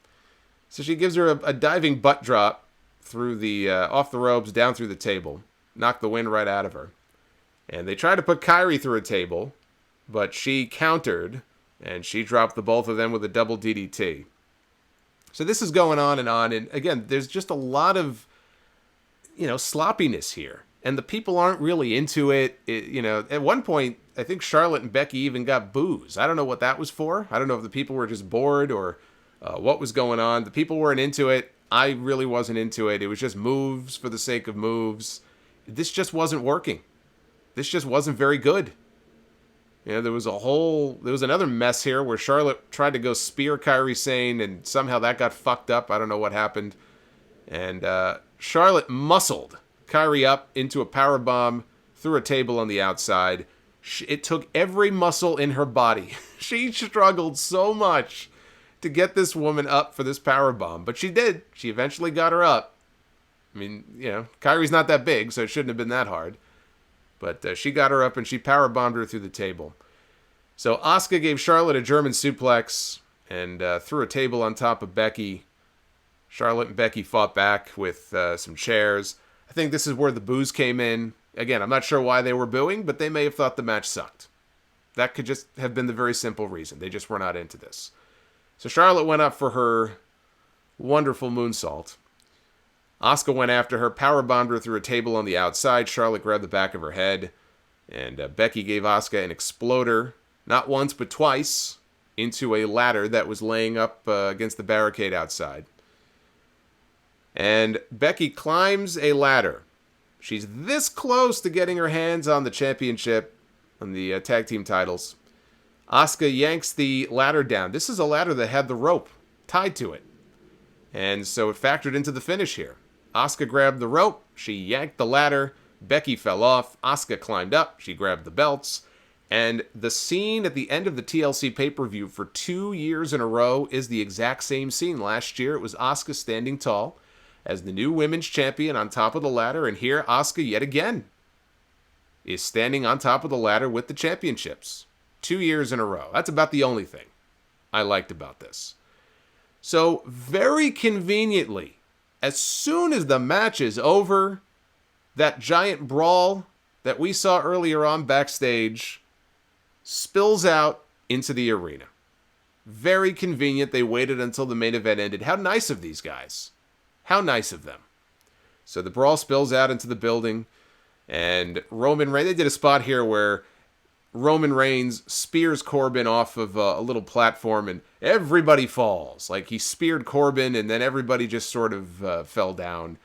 So she gives her a diving butt drop through the off the ropes, down through the table. Knocked the wind right out of her. And they tried to put Kairi through a table, but she countered, and she dropped the both of them with a double DDT. So this is going on, and again, there's just a lot of, sloppiness here. And the people aren't really into it. At one point, I think Charlotte and Becky even got boos. I don't know what that was for. I don't know if the people were just bored or what was going on. The people weren't into it. I really wasn't into it. It was just moves for the sake of moves. This just wasn't working. This just wasn't very good. There was another mess here where Charlotte tried to go spear Kairi Sane, and somehow that got fucked up. I don't know what happened. And Charlotte muscled Kairi up into a powerbomb through a table on the outside. It took every muscle in her body. She struggled so much to get this woman up for this powerbomb, but she did. She eventually got her up. I mean, Kairi's not that big, so it shouldn't have been that hard. But she got her up, and she powerbombed her through the table. So Asuka gave Charlotte a German suplex and threw a table on top of Becky. Charlotte and Becky fought back with some chairs. I think this is where the boos came in. Again, I'm not sure why they were booing, but they may have thought the match sucked. That could just have been the very simple reason. They just were not into this. So Charlotte went up for her wonderful moonsault. Asuka went after her, powerbombed her through a table on the outside. Charlotte grabbed the back of her head, and Becky gave Asuka an exploder, not once but twice, into a ladder that was laying up against the barricade outside. And Becky climbs a ladder. She's this close to getting her hands on the championship, on the tag team titles. Asuka yanks the ladder down. This is a ladder that had the rope tied to it. And so it factored into the finish here. Asuka grabbed the rope. She yanked the ladder. Becky fell off. Asuka climbed up. She grabbed the belts. And the scene at the end of the TLC pay-per-view for 2 years in a row is the exact same scene. Last year, it was Asuka standing tall as the new women's champion on top of the ladder. And here, Asuka yet again is standing on top of the ladder with the championships. 2 years in a row. That's about the only thing I liked about this. So, very conveniently, as soon as the match is over, that giant brawl that we saw earlier on backstage spills out into the arena. Very convenient. They waited until the main event ended. How nice of these guys. How nice of them. So the brawl spills out into the building, and Roman Reigns, they did a spot here where Roman Reigns spears Corbin off of a little platform, and everybody falls. Like, he speared Corbin, and then everybody just sort of fell down.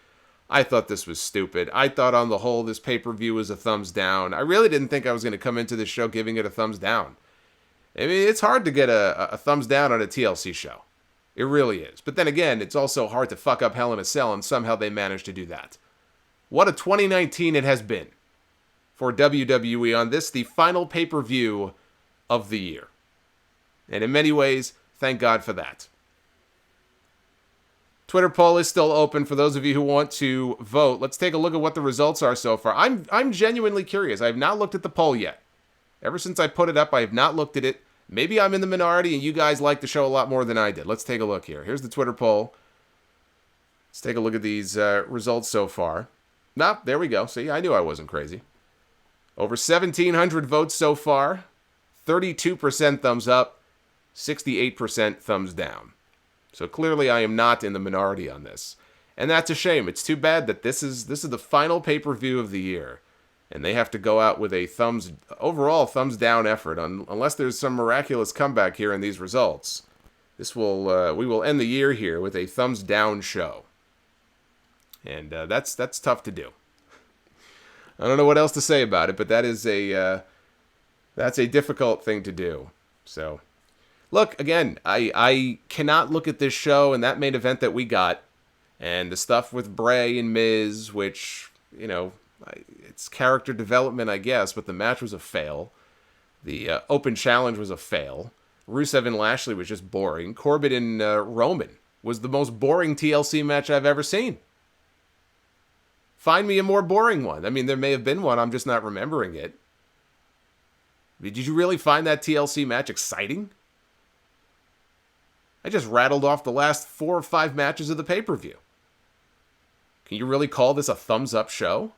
I thought this was stupid. I thought on the whole this pay-per-view was a thumbs down. I really didn't think I was going to come into this show giving it a thumbs down. I mean, it's hard to get a thumbs down on a TLC show. It really is. But then again, it's also hard to fuck up Hell in a Cell, and somehow they managed to do that. What a 2019 it has been for WWE on this, the final pay-per-view of the year. And in many ways, thank God for that. Twitter poll is still open for those of you who want to vote. Let's take a look at what the results are so far. I'm genuinely curious. I have not looked at the poll yet. Ever since I put it up, I have not looked at it. Maybe I'm in the minority and you guys like the show a lot more than I did. Let's take a look here. Here's the Twitter poll. Let's take a look at these results so far. There we go. See, I knew I wasn't crazy. Over 1,700 votes so far. 32% thumbs up. 68% thumbs down. So clearly I am not in the minority on this. And that's a shame. It's too bad that this is the final pay-per-view of the year. And they have to go out with a overall thumbs down effort. Unless there's some miraculous comeback here in these results. We will end the year here with a thumbs down show. And that's tough to do. I don't know what else to say about it, but that's a difficult thing to do. So, look, again, I cannot look at this show and that main event that we got, and the stuff with Bray and Miz, which, it's character development, I guess, but the match was a fail. The open challenge was a fail. Rusev and Lashley was just boring. Corbin and Roman was the most boring TLC match I've ever seen. Find me a more boring one. I mean, there may have been one. I'm just not remembering it. Did you really find that TLC match exciting? I just rattled off the last 4 or 5 matches of the pay-per-view. Can you really call this a thumbs-up show?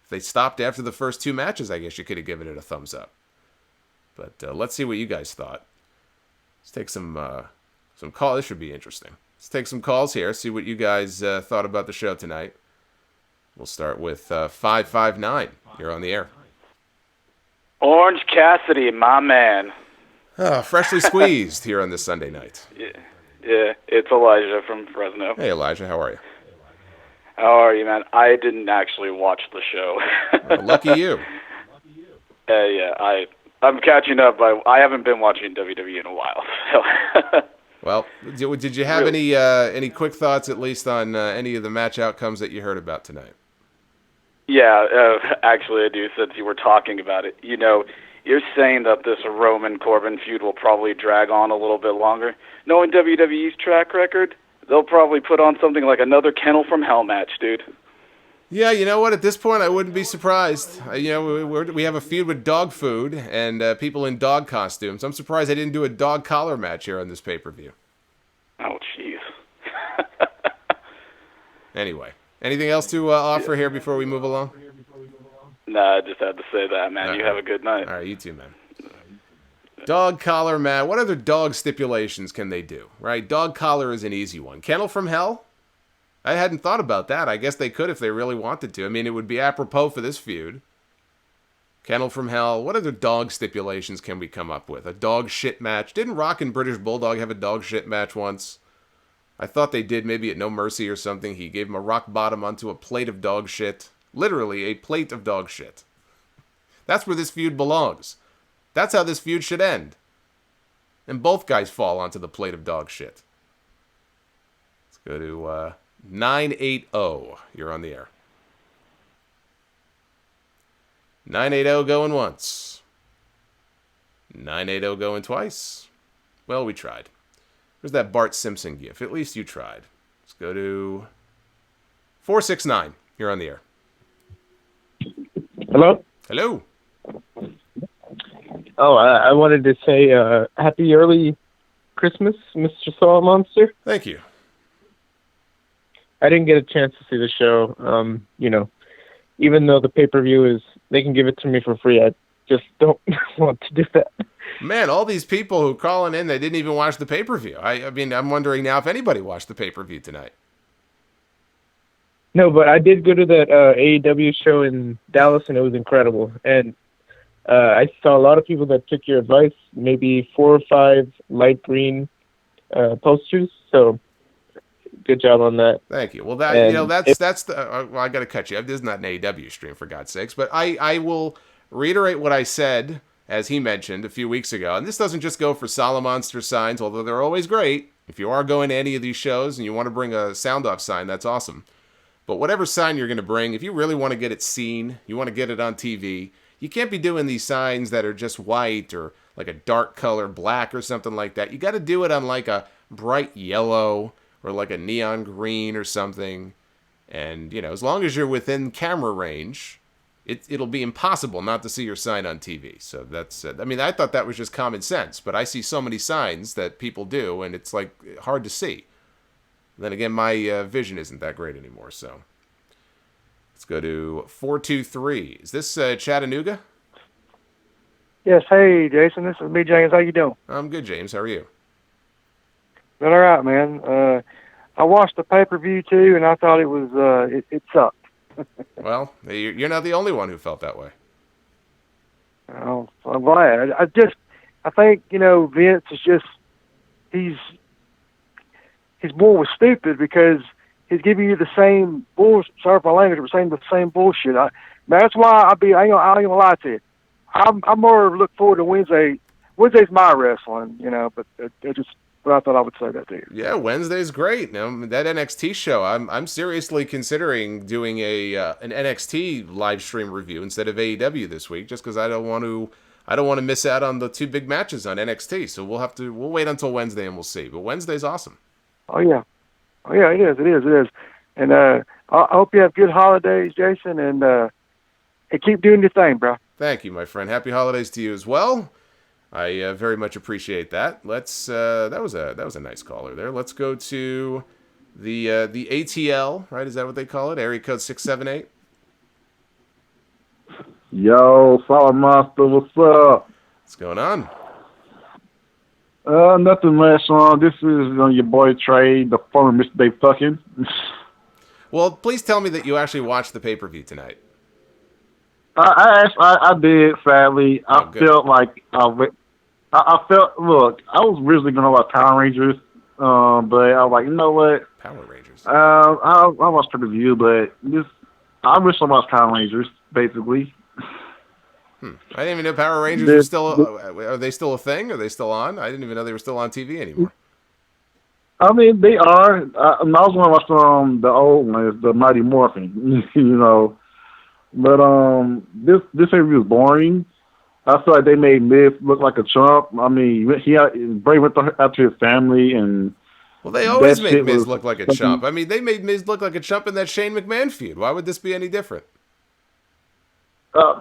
If they stopped after the first 2 matches, I guess you could have given it a thumbs up. But let's see what you guys thought. Let's take some calls. This should be interesting. Let's take some calls here, see what you guys thought about the show tonight. We'll start with 559. You're on the air. Orange Cassidy, my man. Oh, freshly squeezed here on this Sunday night. Yeah, it's Elijah from Fresno. Hey, Elijah, how are you? How are you, man? I didn't actually watch the show. Oh, lucky you. Yeah, I'm catching up. I haven't been watching WWE in a while. So. Well, did you have any quick thoughts, at least, on any of the match outcomes that you heard about tonight? Yeah, actually I do, since you were talking about it. You know, you're saying that this Roman Corbin feud will probably drag on a little bit longer. Knowing WWE's track record, they'll probably put on something like another Kennel from Hell match, dude. Yeah, you know what? At this point, I wouldn't be surprised. We have a feud with dog food and people in dog costumes. I'm surprised they didn't do a dog collar match here on this pay-per-view. Oh, jeez. Anyway, anything else to offer here before we move along? Nah, I just had to say that, man. You have a good night. All right, you too, man. Dog collar match. What other dog stipulations can they do? Right? Dog collar is an easy one. Kennel from Hell? I hadn't thought about that. I guess they could if they really wanted to. I mean, it would be apropos for this feud. Kennel from Hell. What other dog stipulations can we come up with? A dog shit match. Didn't Rock and British Bulldog have a dog shit match once? I thought they did, maybe at No Mercy or something. He gave him a rock bottom onto a plate of dog shit. Literally, a plate of dog shit. That's where this feud belongs. That's how this feud should end. And both guys fall onto the plate of dog shit. Let's go to 980. You're on the air. 980 going once. 980 going twice. Well, we tried. There's that Bart Simpson gif. At least you tried. Let's go to 469. You're on the air. Hello? Hello. Oh, I wanted to say happy early Christmas, Mr. Solomonster. Thank you. I didn't get a chance to see the show. Even though the pay-per-view is, they can give it to me for free, I just don't want to do that. Man, all these people who calling in, they didn't even watch the pay-per-view. I mean, I'm wondering now if anybody watched the pay-per-view tonight. No, but I did go to that AEW show in Dallas, and it was incredible. And I saw a lot of people that took your advice, maybe 4 or 5 light green posters. So good job on that. Thank you. Well, that's the. Well, I got to cut you. This is not an AEW stream, for God's sakes. But I will reiterate what I said, as he mentioned a few weeks ago. And this doesn't just go for Solomonster signs, although they're always great. If you are going to any of these shows and you want to bring a sound off sign, that's awesome. But whatever sign you're going to bring, if you really want to get it seen, you want to get it on TV, you can't be doing these signs that are just white or like a dark color, black or something like that. You got to do it on like a bright yellow or like a neon green or something. And, as long as you're within camera range, it'll be impossible not to see your sign on TV. So that's, I thought that was just common sense, but I see so many signs that people do, and it's like hard to see. Then again, my vision isn't that great anymore, so. Let's go to 423. Is this Chattanooga? Yes. Hey, Jason. This is me, James. How you doing? I'm good, James. How are you? All right, man. I watched the pay-per-view too, and I thought it was it sucked. Well, you're not the only one who felt that way. Oh, I'm glad. I think Vince is just he's born with stupid because he's giving you the same bullshit. Sorry for my language, but saying the same bullshit. That's why I ain't gonna lie to you. I'm more look forward to Wednesday. Wednesday's my wrestling, but it just. But I thought I would say that to you. Yeah, Wednesday's great. That NXT show, I'm seriously considering doing an NXT live stream review instead of AEW this week, just because I don't want to miss out on the 2 big matches on NXT. So we'll wait until Wednesday and we'll see. But Wednesday's awesome. Oh yeah, it is. And I hope you have good holidays, Jason, and keep doing your thing, bro. Thank you, my friend. Happy holidays to you as well. I very much appreciate that. Let's that was a nice caller there. Let's go to the ATL, right? Is that what they call it? Area code 678. Yo, Solomonster, what's up? What's going on? Nothing much. This is your boy Trey, the former Mr. Dave Fucking. Well, please tell me that you actually watched the pay-per-view tonight. I did, sadly. Oh, I felt like look, I was originally going to watch Power Rangers, but I was like, you know what? Power Rangers. I watched pay-per-view, but I wish I watched Power Rangers, basically. I didn't even know Power Rangers were still... Are they still a thing? Are they still on? I didn't even know they were still on TV anymore. I mean, they are. I was going to watch the old ones, the Mighty Morphin, you know. But this interview was boring. I feel like they made Miz look like a chump. I mean, Bray went after his family, and well, they always make Miz look like a chump. I mean, they made Miz look like a chump in that Shane McMahon feud. Why would this be any different? I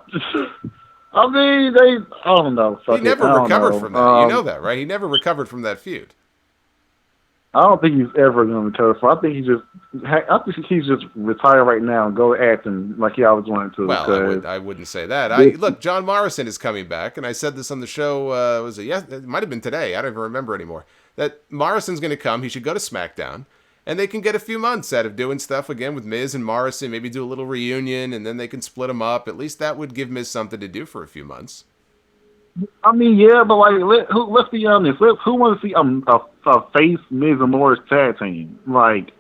mean, I don't know. He never recovered from that. You know that, right? He never recovered from that feud. I don't think he's ever going to recover from. I think he's just retired right now and go acting like he always wanted to. Well, I wouldn't say that. Look, John Morrison is coming back, and I said this on the show. It might have been today. I don't even remember anymore. That Morrison's going to come. He should go to SmackDown, and they can get a few months out of doing stuff again with Miz and Morrison. Maybe do a little reunion, and then they can split them up. At least that would give Miz something to do for a few months. I mean, yeah, but like, let's be honest. Who wants to see a face Miz and Morris tag team? Like,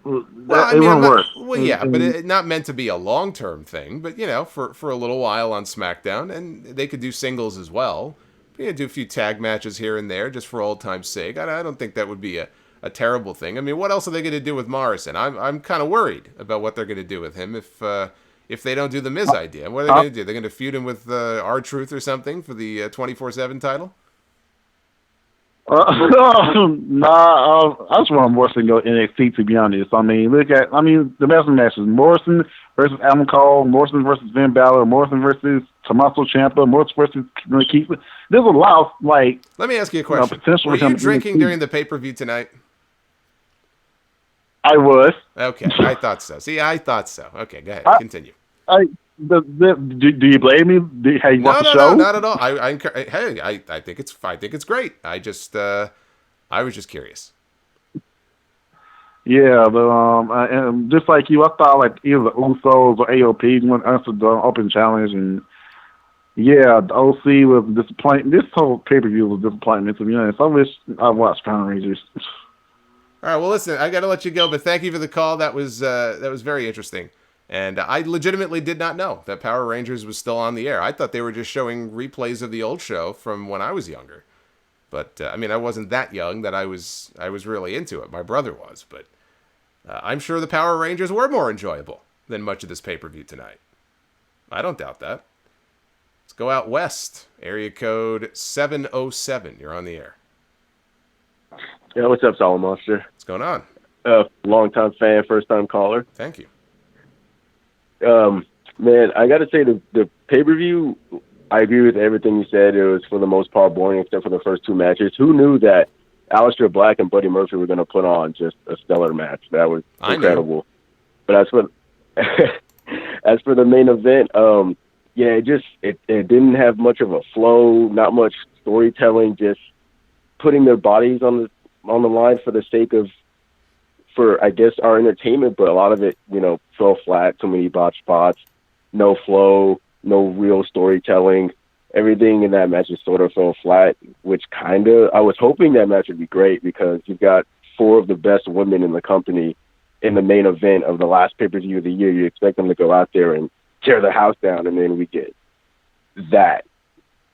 it won't work. Well, yeah, but it's not meant to be a long-term thing. But you know, for a little while on SmackDown, and they could do singles as well. You know, do a few tag matches here and there just for old time's sake. I don't think that would be a terrible thing. I mean, what else are they going to do with Morrison? I'm kind of worried about what they're going to do with him if they don't do the Miz idea. What are they going to do? They're going to feud him with R-Truth or something for the 24/7 title? Nah, I just want Morrison to go NXT, to be honest. I mean, the best matches: Morrison versus Adam Cole, Morrison versus Finn Balor, Morrison versus Tommaso Ciampa, Morrison versus Keith. There's a lot of, like... Let me ask you a question. Were you drinking during the pay-per-view tonight? I was. Okay, I thought so. See, I thought so. Okay, go ahead. Continue. Do you blame me? Have you watched the show? No, not at all. I think it's great. I was just curious. Yeah, but and just like you, I thought like either the Usos or AOP went answer the open challenge, and yeah, the OC was disappointing. This whole pay-per-view was disappointment, to be honest. I wish I watched Power Rangers. All right, well, listen, I got to let you go, but thank you for the call. That was very interesting. And I legitimately did not know that Power Rangers was still on the air. I thought they were just showing replays of the old show from when I was younger. But, I mean, I wasn't that young that I was really into it. My brother was. But I'm sure the Power Rangers were more enjoyable than much of this pay-per-view tonight. I don't doubt that. Let's go out west. Area code 707. You're on the air. Yeah, what's up, Solomonster? What's going on? Long-time fan, first-time caller. Thank you. Man, I got to say, the pay-per-view, I agree with everything you said. It was, for the most part, boring except for the first two matches. Who knew that Aleister Black and Buddy Murphy were going to put on just a stellar match? That was incredible. But as for the main event, yeah, it didn't have much of a flow, not much storytelling, just putting their bodies on the line for the sake of, for I guess our entertainment, but a lot of it, fell flat. Too many botched spots, no flow, no real storytelling. Everything in that match just sort of fell flat, which I was hoping that match would be great because you've got four of the best women in the company in the main event of the last pay-per-view of the year. You expect them to go out there and tear the house down, and then we get that.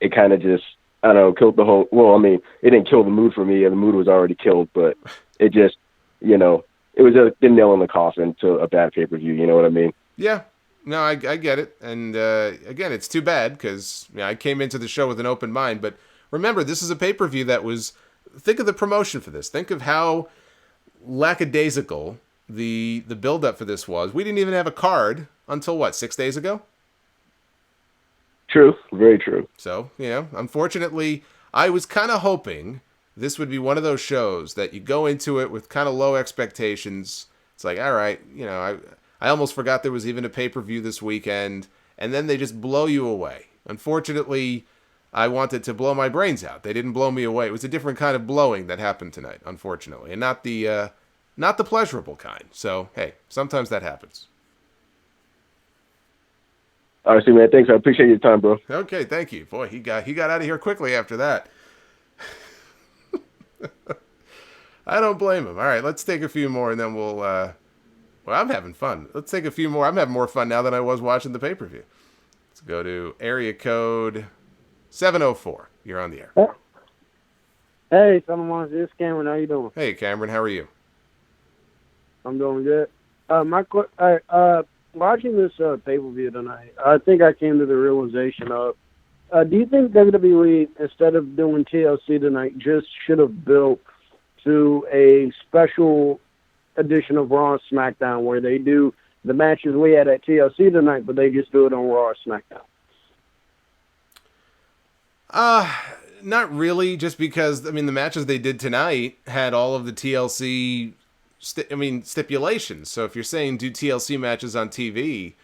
It kind of just, I don't know, killed the whole, well, I mean, it didn't kill the mood for me, and the mood was already killed, but it just, it was a thin nail in the coffin to a bad pay-per-view, you know what I mean? Yeah. No, I get it. And again, it's too bad because I came into the show with an open mind. But remember, this is a pay-per-view that was, think of the promotion for this. Think of how lackadaisical the build-up for this was. We didn't even have a card until, what, 6 days ago? True. Very true. So, unfortunately, I was kind of hoping this would be one of those shows that you go into it with kind of low expectations. It's like, all right, I almost forgot there was even a pay-per-view this weekend, and then they just blow you away. Unfortunately, I wanted to blow my brains out. They didn't blow me away. It was a different kind of blowing that happened tonight, unfortunately, and not the pleasurable kind. So, hey, sometimes that happens. All right, see, man. Thanks. I appreciate your time, bro. Okay, thank you. Boy, he got out of here quickly after that. I don't blame him. All right, let's take a few more, and then we'll. Well, I'm having fun. Let's take a few more. I'm having more fun now than I was watching the pay-per-view. Let's go to area code 704. You're on the air. Hey, Solomonster, this is Cameron. How you doing? Hey, Cameron. How are you? I'm doing good. Watching this pay-per-view tonight, I think I came to the realization of, do you think WWE, instead of doing TLC tonight, just should have built to a special edition of Raw and SmackDown where they do the matches we had at TLC tonight, but they just do it on Raw or SmackDown? Not really, just because, the matches they did tonight had all of the TLC stipulations. So if you're saying do TLC matches on TV,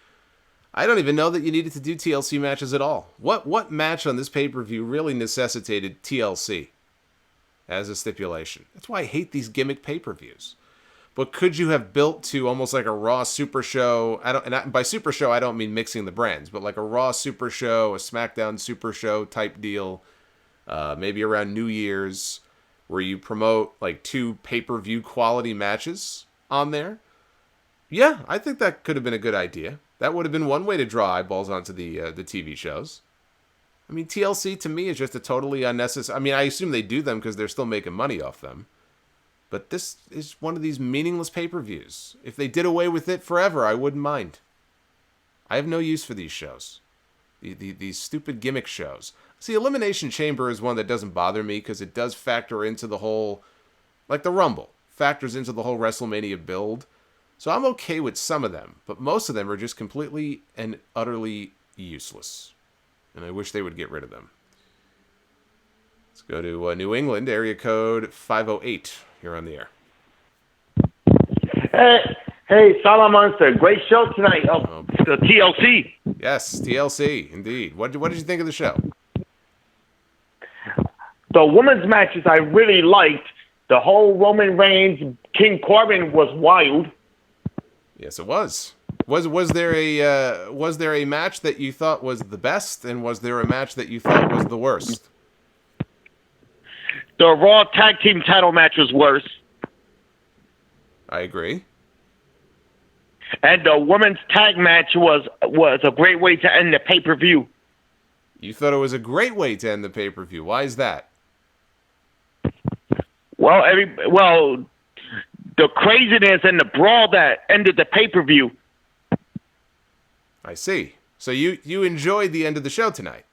I don't even know that you needed to do TLC matches at all. What match on this pay-per-view really necessitated TLC as a stipulation? That's why I hate these gimmick pay-per-views. But could you have built to almost like a Raw Super Show? By Super Show, I don't mean mixing the brands, but like a Raw Super Show, a SmackDown Super Show type deal, maybe around New Year's, where you promote like 2 pay-per-view quality matches on there. Yeah, I think that could have been a good idea. That would have been one way to draw eyeballs onto the TV shows. TLC to me is just a totally unnecessary. I assume they do them because they're still making money off them. But this is one of these meaningless pay-per-views. If they did away with it forever, I wouldn't mind. I have no use for these shows. These stupid gimmick shows. See, Elimination Chamber is one that doesn't bother me because it does factor into the whole, like the Rumble, factors into the whole WrestleMania build. So I'm okay with some of them, but most of them are just completely and utterly useless. And I wish they would get rid of them. Let's go to New England, area code 508. You're on the air. Hey, Solomonster, great show tonight. The TLC. Yes, TLC, indeed. What did you think of the show? The women's matches I really liked. The whole Roman Reigns, King Corbin was wild. Yes, it was. Was there a match that you thought was the best, and was there a match that you thought was the worst? The Raw Tag Team title match was worse. I agree. And the women's tag match was a great way to end the pay-per-view. You thought it was a great way to end the pay-per-view. Why is that? Well, the craziness and the brawl that ended the pay-per-view. I see. So you enjoyed the end of the show tonight.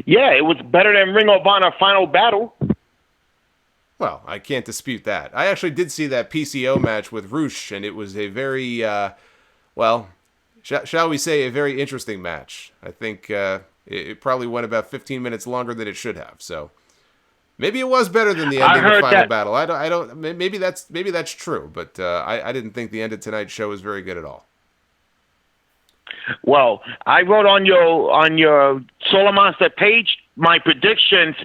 Yeah, it was better than Ring of Honor Final Battle. Well, I can't dispute that. I actually did see that PCO match with Rusev, and it was a very, shall we say, a very interesting match. I think it probably went about 15 minutes longer than it should have. So maybe it was better than the end of the Final Battle. I don't. Maybe that's true, but I didn't think the end of tonight's show was very good at all. Well, I wrote on your Solomonster page my predictions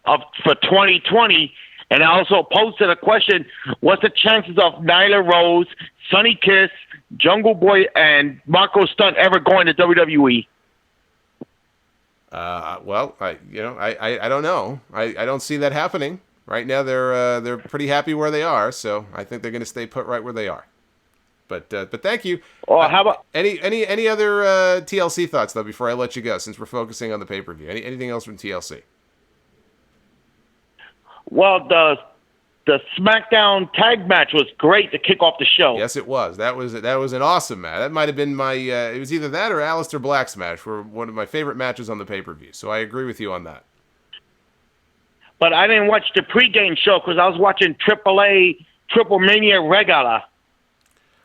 for 2020, and I also posted a question: what's the chances of Nyla Rose, Sonny Kiss, Jungle Boy, and Marco Stunt ever going to WWE? Well, I don't know. I don't see that happening right now. They're pretty happy where they are, so I think they're going to stay put right where they are. But thank you. How about any other TLC thoughts though before I let you go? Since we're focusing on the pay-per-view, anything else from TLC? Well, the SmackDown tag match was great to kick off the show. Yes, it was. That was an awesome match. That might have been my. It was either that or Aleister Black's match, were one of my favorite matches on the pay-per-view. So I agree with you on that. But I didn't watch the pregame show because I was watching AAA Triple Mania regular?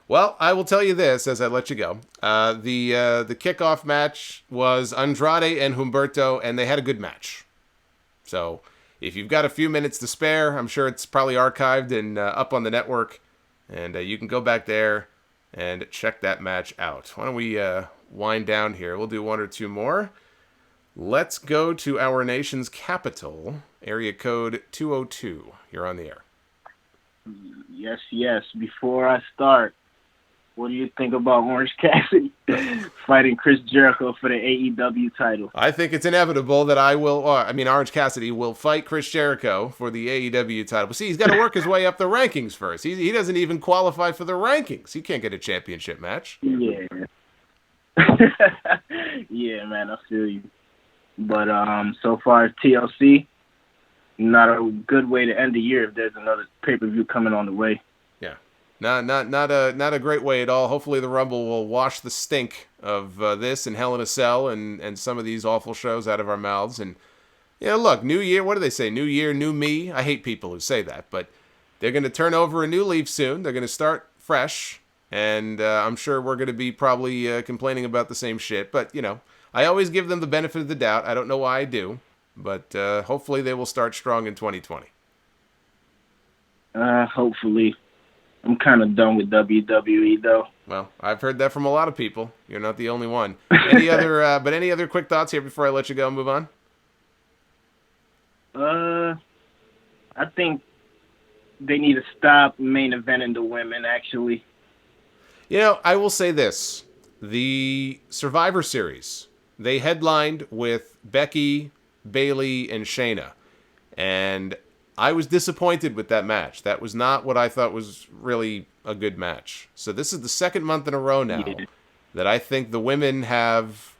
Well, I will tell you this as I let you go. The kickoff match was Andrade and Humberto, and they had a good match. So if you've got a few minutes to spare, I'm sure it's probably archived and up on the network, and you can go back there and check that match out. Why don't we wind down here? We'll do one or two more. Let's go to our nation's capital, area code 202. You're on the air. Yes. Before I start, what do you think about Orange Cassidy fighting Chris Jericho for the AEW title? I think it's inevitable that Orange Cassidy will fight Chris Jericho for the AEW title. But see, he's got to work his way up the rankings first. He doesn't even qualify for the rankings. He can't get a championship match. Yeah. Yeah, man, I feel you. But so far as TLC, not a good way to end the year if there's another pay-per-view coming on the way. Yeah. Not a great way at all. Hopefully the Rumble will wash the stink of this and Hell in a Cell and some of these awful shows out of our mouths. And, look, new year, what do they say? New year, new me? I hate people who say that, but they're going to turn over a new leaf soon. They're going to start fresh, and I'm sure we're going to be probably complaining about the same shit. But, I always give them the benefit of the doubt. I don't know why I do, but hopefully they will start strong in 2020. Hopefully. I'm kind of done with WWE, though. Well, I've heard that from a lot of people. You're not the only one. Any other quick thoughts here before I let you go and move on? I think they need to stop main eventing the women, actually. I will say this. The Survivor Series, they headlined with Becky, Bayley, and Shayna. And I was disappointed with that match. That was not what I thought was really a good match. So this is the second month in a row now that I think the women have,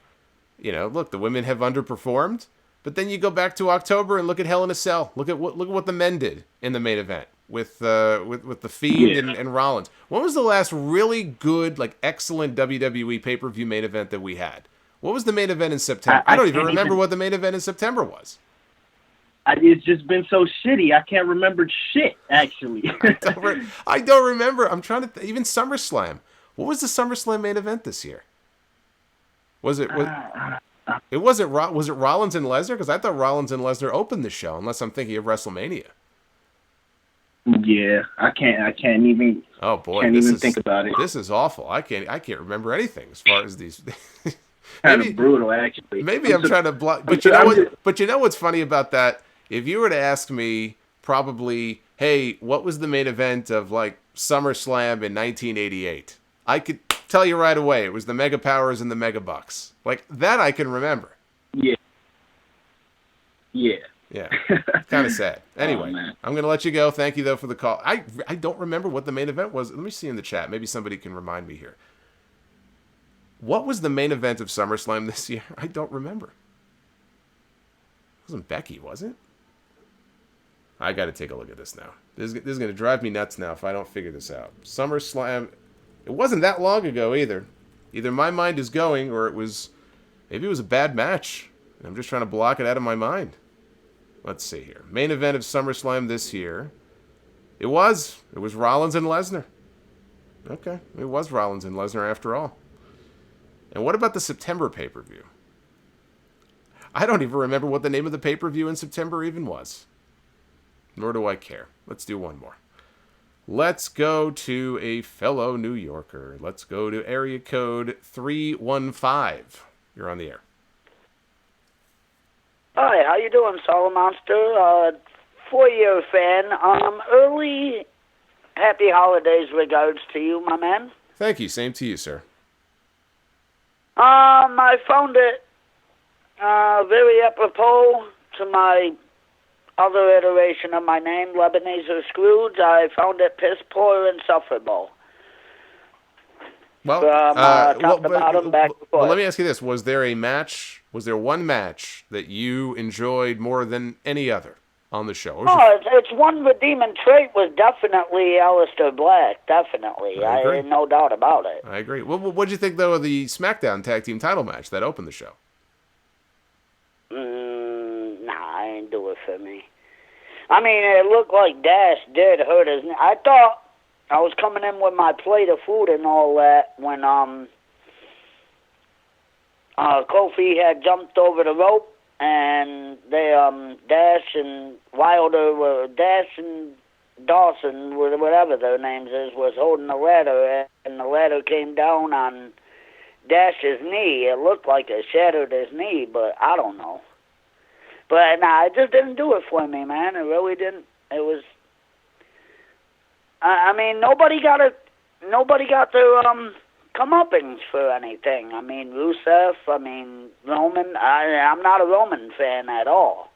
the women have underperformed. But then you go back to October and look at Hell in a Cell. Look at what the men did in the main event with the Fiend and Rollins. When was the last really good, excellent WWE pay-per-view main event that we had? What was the main event in September? I don't even remember what the main event in September was. It's just been so shitty. I can't remember shit, actually. I don't remember. I'm trying to even SummerSlam. What was the SummerSlam main event this year? Was it Rollins and Lesnar? Because I thought Rollins and Lesnar opened the show, unless I'm thinking of WrestleMania. Yeah, I can't even. Oh boy, can't even think about it. This is awful. I can't remember anything as far as these. Kind of brutal, actually. Maybe I'm trying to block. But you know what? But you know what's funny about that? If you were to ask me, probably, hey, what was the main event of SummerSlam in 1988? I could tell you right away. It was the Mega Powers and the Mega Bucks. That I can remember. Yeah. Kind of sad. Anyway, man. I'm going to let you go. Thank you, though, for the call. I don't remember what the main event was. Let me see in the chat. Maybe somebody can remind me here. What was the main event of SummerSlam this year? I don't remember. It wasn't Becky, was it? I got to take a look at this now. This is going to drive me nuts now if I don't figure this out. SummerSlam. It wasn't that long ago either. Either my mind is going or maybe it was a bad match. I'm just trying to block it out of my mind. Let's see here. Main event of SummerSlam this year. It was Rollins and Lesnar. Okay, it was Rollins and Lesnar after all. And what about the September pay-per-view? I don't even remember what the name of the pay-per-view in September even was. Nor do I care. Let's do one more. Let's go to a fellow New Yorker. Let's go to area code 315. You're on the air. Hi, how you doing, Solomonster? 4-year fan. Early happy holidays regards to you, my man. Thank you. Same to you, sir. I found it very apropos to my other iteration of my name, Lebanese or Scrooge. I found it piss poor and insufferable. Well, top to bottom, back to forth. Let me ask you this. Was there one match that you enjoyed more than any other on the show? Its one redeeming trait was definitely Aleister Black, definitely. I no doubt about it. I agree. What did you think, though, of the SmackDown Tag Team title match that opened the show? Nah, I ain't do it for me. I mean, it looked like Dash did hurt his knee. I thought I was coming in with my plate of food and all that when Kofi had jumped over the rope, and they Dash and Dawson, whatever their names is, was holding the ladder, and the ladder came down on Dash's knee. It looked like it shattered his knee, but I don't know. But nah, it just didn't do it for me, man. It really didn't. It was. I mean, nobody got their comeuppance for anything. I mean, Rusev. I mean, Roman. I'm not a Roman fan at all.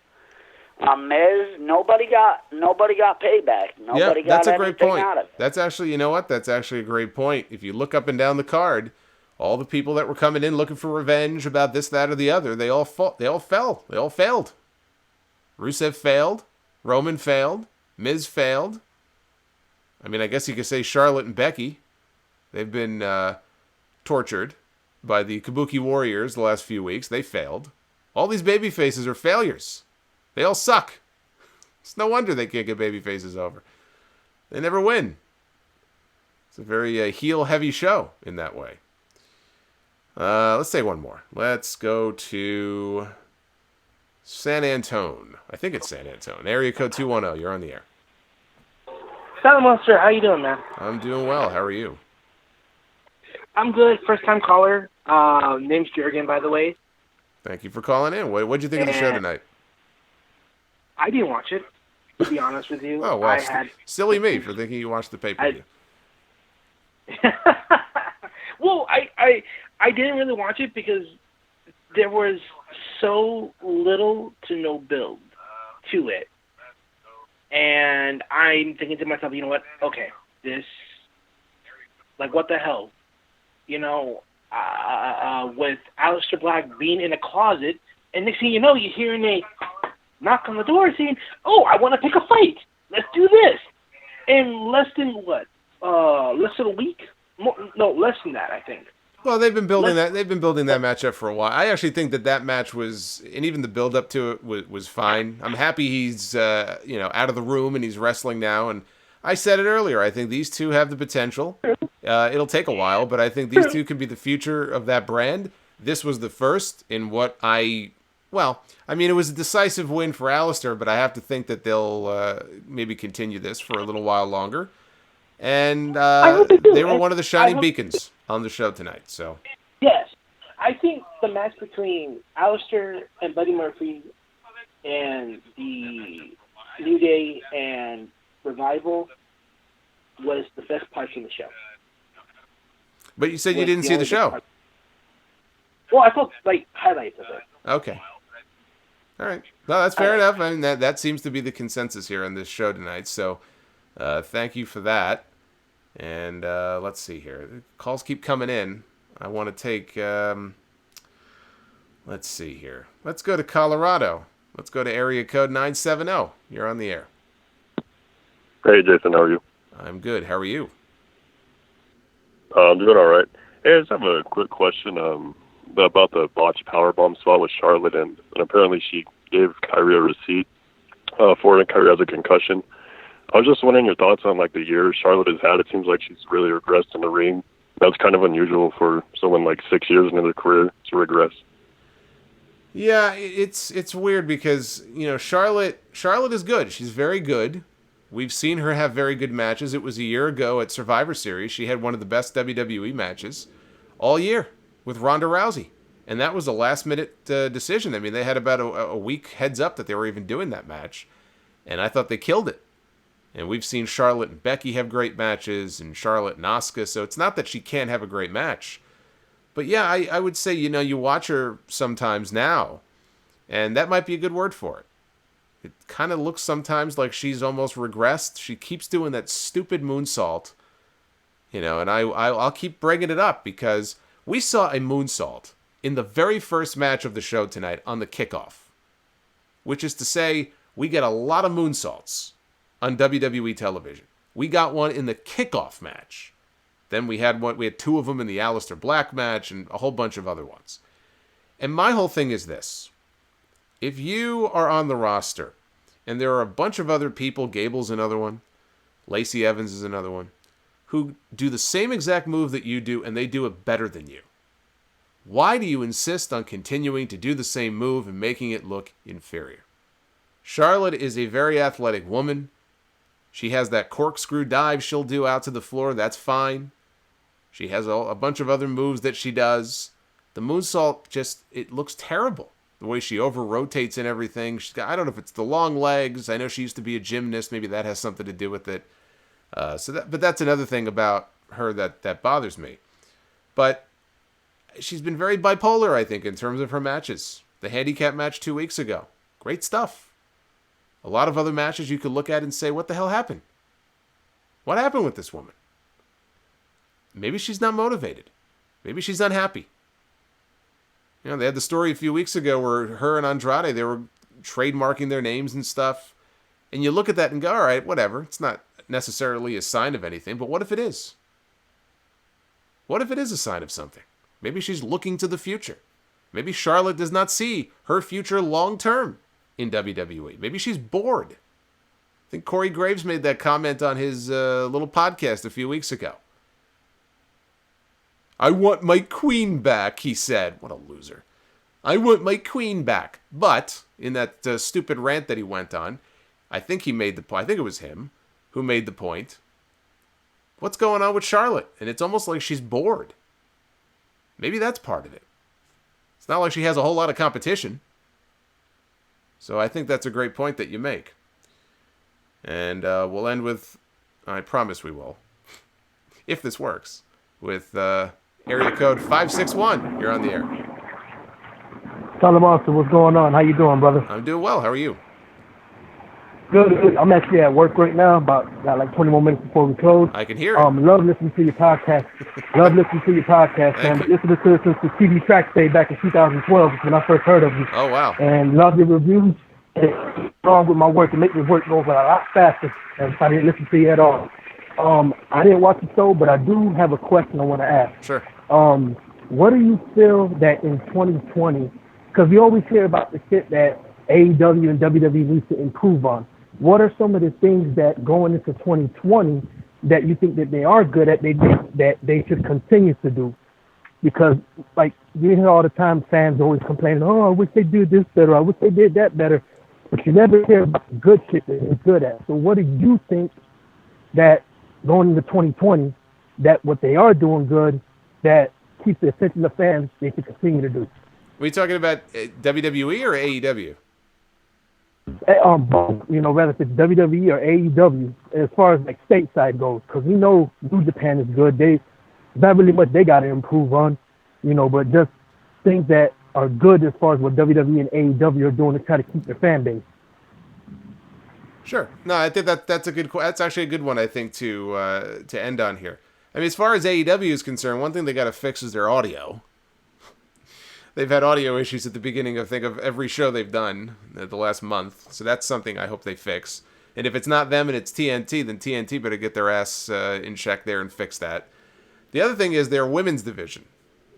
Miz. Nobody got payback. Nobody got that's a great anything point. out of it. That's actually, you know what? That's actually a great point. If you look up and down the card, all the people that were coming in looking for revenge about this, that, or the other, they all fell. They all failed. Rusev failed. Roman failed. Miz failed. I mean, I guess you could say Charlotte and Becky. They've been tortured by the Kabuki Warriors the last few weeks. They failed. All these baby faces are failures. They all suck. It's no wonder they can't get baby faces over. They never win. It's a very heel-heavy show in that way. Let's say one more. Let's go to San Antone. I think it's San Antone. Area code 210. You're on the air. Solomonster, how you doing, man? I'm doing well. How are you? I'm good. First-time caller. Name's Jurgen, by the way. Thank you for calling in. What'd you think of the show tonight? I didn't watch it, to be honest with you. Oh, well, silly me for thinking you watched the pay-per-view. Well, I didn't really watch it because there was so little to no build to it. And I'm thinking to myself, you know what? Okay, this, like, what the hell? You know, with Aleister Black being in a closet, and next thing you know, you're hearing a knock on the door saying, oh, I want to pick a fight. Let's do this. In less than what? Less than a week? Less than that, I think. Well, they've been building that matchup for a while. I actually think that match was, and even the build up to it was fine. I'm happy he's out of the room and he's wrestling now. And I said it earlier. I think these two have the potential. It'll take a while, but I think these two can be the future of that brand. This was the first in what it was a decisive win for Aleister, but I have to think that they'll maybe continue this for a little while longer. And they were one of the shining beacons on the show tonight. So yes, I think the match between Aleister and Buddy Murphy and the New Day and Revival was the best part of the show. But you said you didn't see the show. Well, I saw highlights of it. Okay. All right. No, that's fair enough. I mean, that seems to be the consensus here on this show tonight. So thank you for that. And let's see here. Calls keep coming in. I want to take, let's see here. Let's go to Colorado. Let's go to area code 970. You're on the air. Hey, Jason, how are you? I'm good. How are you? I'm doing all right. Hey, I just have a quick question about the botched powerbomb spot with Charlotte, and apparently she gave Kyrie a receipt for it, and Kyrie has a concussion. I was just wondering your thoughts on the year Charlotte has had. It seems like she's really regressed in the ring. That's kind of unusual for someone 6 years into their career to regress. Yeah, it's weird because Charlotte is good. She's very good. We've seen her have very good matches. It was a year ago at Survivor Series. She had one of the best WWE matches all year with Ronda Rousey, and that was a last-minute decision. I mean, they had about a week heads up that they were even doing that match, and I thought they killed it. And we've seen Charlotte and Becky have great matches, and Charlotte and Asuka, so it's not that she can't have a great match. But yeah, I would say, you watch her sometimes now, and that might be a good word for it. It kind of looks sometimes like she's almost regressed. She keeps doing that stupid moonsault, and I'll keep bringing it up because we saw a moonsault in the very first match of the show tonight on the Kickoff, which is to say we get a lot of moonsaults on WWE television. We got one in the Kickoff match. Then we had two of them in the Aleister Black match and a whole bunch of other ones. And my whole thing is this. If you are on the roster and there are a bunch of other people, Gable's another one, Lacey Evans is another one, who do the same exact move that you do, and they do it better than you. Why do you insist on continuing to do the same move and making it look inferior? Charlotte is a very athletic woman. She has that corkscrew dive she'll do out to the floor. That's fine. She has a bunch of other moves that she does. The moonsault it looks terrible. The way she over-rotates and everything. I don't know if it's the long legs. I know she used to be a gymnast. Maybe that has something to do with it. But that's another thing about her that bothers me. But she's been very bipolar, I think, in terms of her matches. The handicap match 2 weeks ago. Great stuff. A lot of other matches you could look at and say, what the hell happened? What happened with this woman? Maybe she's not motivated. Maybe she's unhappy. You know, they had the story a few weeks ago where her and Andrade, they were trademarking their names and stuff. And you look at that and go, all right, whatever. It's not necessarily a sign of anything, but what if it is? What if it is a sign of something? Maybe she's looking to the future. Maybe Charlotte does not see her future long term in WWE. Maybe she's bored. I think Corey Graves made that comment on his little podcast a few weeks ago. I want my queen back, he said. What a loser. I want my queen back. But in that stupid rant that he went on, I think he made the point. I think it was him who made the point. What's going on with Charlotte? And it's almost like she's bored. Maybe that's part of it. It's not like she has a whole lot of competition. So I think that's a great point that you make. And we'll end with, I promise we will, if this works, with area code 561. You're on the air. Solomonster, what's going on? How you doing, brother? I'm doing well. How are you? Good. I'm actually at work right now. Got like 20 more minutes before we close. I can hear it. Love listening to your podcast. Man. But listened to it since the TV track day back in 2012 when I first heard of you. Oh, wow. And love your reviews. It's wrong with my work to make the work go a lot faster. And I didn't listen to you at all. I didn't watch the show, but I do have a question I want to ask. Sure. What do you feel that in 2020, because we always hear about the shit that AEW and WWE needs to improve on. What are some of the things that going into 2020 that you think that they are good at, that they should continue to do? Because, like, you hear all the time fans always complaining, oh, I wish they did this better, I wish they did that better. But you never hear about the good shit that they're good at. So what do you think that going into 2020, that what they are doing good, that keeps the attention of fans, they should continue to do? Are you talking about WWE or AEW? Both, whether if it's WWE or AEW, as far as like stateside goes, because we know New Japan is good. There's not really much they got to improve on, but just things that are good as far as what WWE and AEW are doing to try to keep their fan base. Sure. No, I think that's actually a good one, I think, to end on here. I mean, as far as AEW is concerned, one thing they got to fix is their audio. They've had audio issues at the beginning of every show they've done the last month. So that's something I hope they fix. And if it's not them and it's TNT, then TNT better get their ass in check there and fix that. The other thing is their women's division.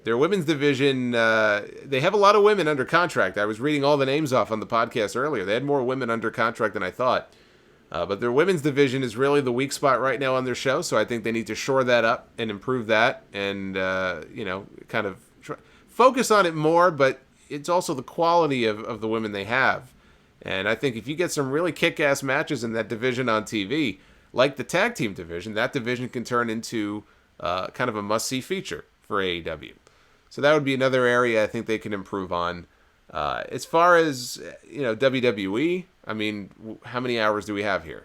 Their women's division, they have a lot of women under contract. I was reading all the names off on the podcast earlier. They had more women under contract than I thought. But their women's division is really the weak spot right now on their show. So I think they need to shore that up and improve that and, kind of focus on it more, but it's also the quality of the women they have. And I think if you get some really kick-ass matches in that division on TV, like the tag team division, that division can turn into kind of a must-see feature for AEW. So that would be another area I think they can improve on. As far as, WWE, I mean, how many hours do we have here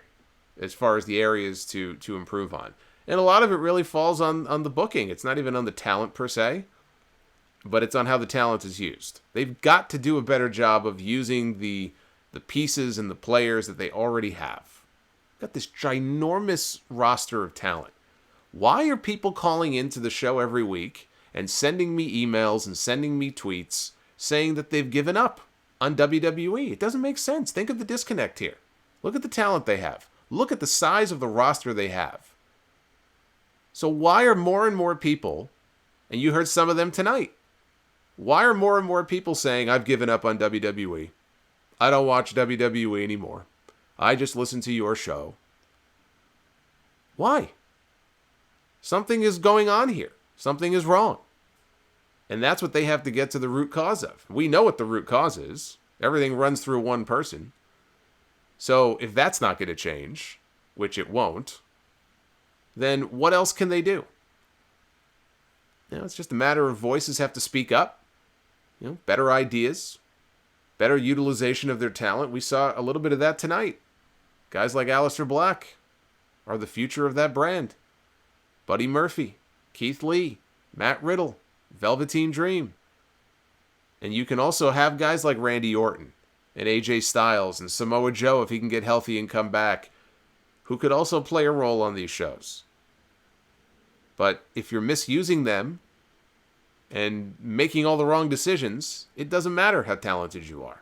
as far as the areas to improve on? And a lot of it really falls on the booking. It's not even on the talent per se, but it's on how the talent is used. They've got to do a better job of using the pieces and the players that they already have. Got this ginormous roster of talent. Why are people calling into the show every week and sending me emails and sending me tweets saying that they've given up on WWE? It doesn't make sense. Think of the disconnect here. Look at the talent they have. Look at the size of the roster they have. So why are more and more people, and you heard some of them tonight, why are more and more people saying, I've given up on WWE? I don't watch WWE anymore. I just listen to your show. Why? Something is going on here. Something is wrong. And that's what they have to get to the root cause of. We know what the root cause is. Everything runs through one person. So if that's not going to change, which it won't, then what else can they do? It's just a matter of voices have to speak up. Better ideas, better utilization of their talent. We saw a little bit of that tonight. Guys like Aleister Black are the future of that brand. Buddy Murphy, Keith Lee, Matt Riddle, Velveteen Dream. And you can also have guys like Randy Orton and AJ Styles and Samoa Joe, if he can get healthy and come back, who could also play a role on these shows. But if you're misusing them and making all the wrong decisions, it doesn't matter how talented you are.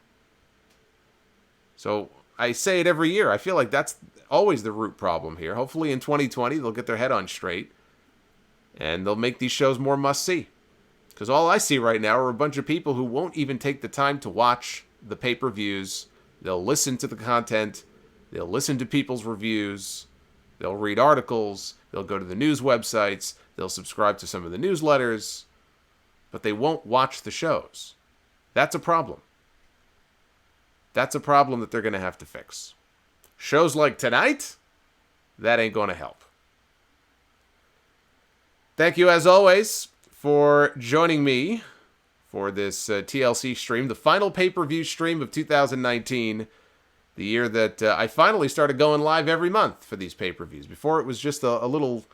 So I say it every year. I feel like that's always the root problem here. Hopefully in 2020 they'll get their head on straight and they'll make these shows more must-see. Because all I see right now are a bunch of people who won't even take the time to watch the pay-per-views. They'll listen to the content. They'll listen to people's reviews. They'll read articles. They'll go to the news websites. They'll subscribe to some of the newsletters. But they won't watch the shows. That's a problem. That's a problem that they're going to have to fix. Shows like tonight, that ain't going to help. Thank you, as always, for joining me for this TLC stream, the final pay-per-view stream of 2019, the year that I finally started going live every month for these pay-per-views. Before, it was just a little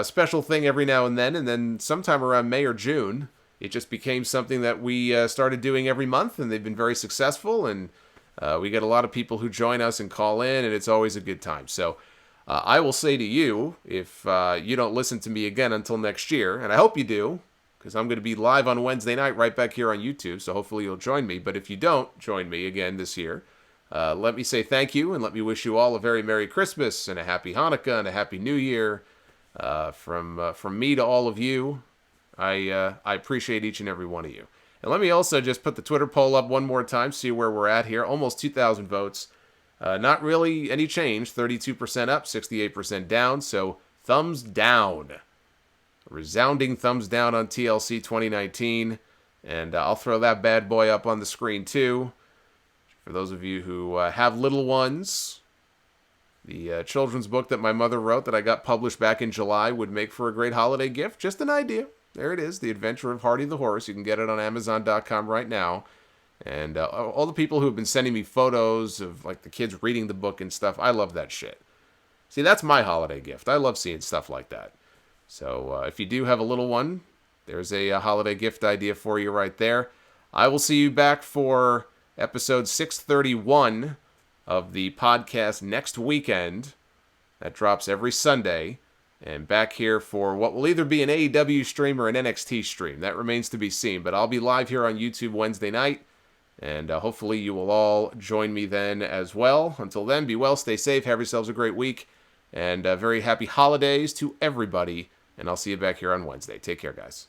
special thing every now and then sometime around May or June, it just became something that we started doing every month, and they've been very successful, and we get a lot of people who join us and call in, and it's always a good time. So I will say to you, if you don't listen to me again until next year, and I hope you do, because I'm going to be live on Wednesday night right back here on YouTube, so hopefully you'll join me. But if you don't join me again this year, let me say thank you, and let me wish you all a very Merry Christmas and a Happy Hanukkah and a Happy New Year. From me to all of you, I appreciate each and every one of you. And let me also just put the Twitter poll up one more time, see where we're at here. Almost 2,000 votes. Not really any change. 32% up, 68% down. So thumbs down. A resounding thumbs down on TLC 2019. And I'll throw that bad boy up on the screen too. For those of you who have little ones, the children's book that my mother wrote that I got published back in July would make for a great holiday gift. Just an idea. There it is, The Adventure of Hardy the Horse. You can get it on Amazon.com right now. And all the people who have been sending me photos of like the kids reading the book and stuff, I love that shit. See, that's my holiday gift. I love seeing stuff like that. So if you do have a little one, there's a holiday gift idea for you right there. I will see you back for episode 631 of the podcast next weekend. That drops every Sunday. And back here for what will either be an AEW stream or an NXT stream. That remains to be seen. But I'll be live here on YouTube Wednesday night. And hopefully you will all join me then as well. Until then, be well, stay safe, have yourselves a great week. And very happy holidays to everybody. And I'll see you back here on Wednesday. Take care, guys.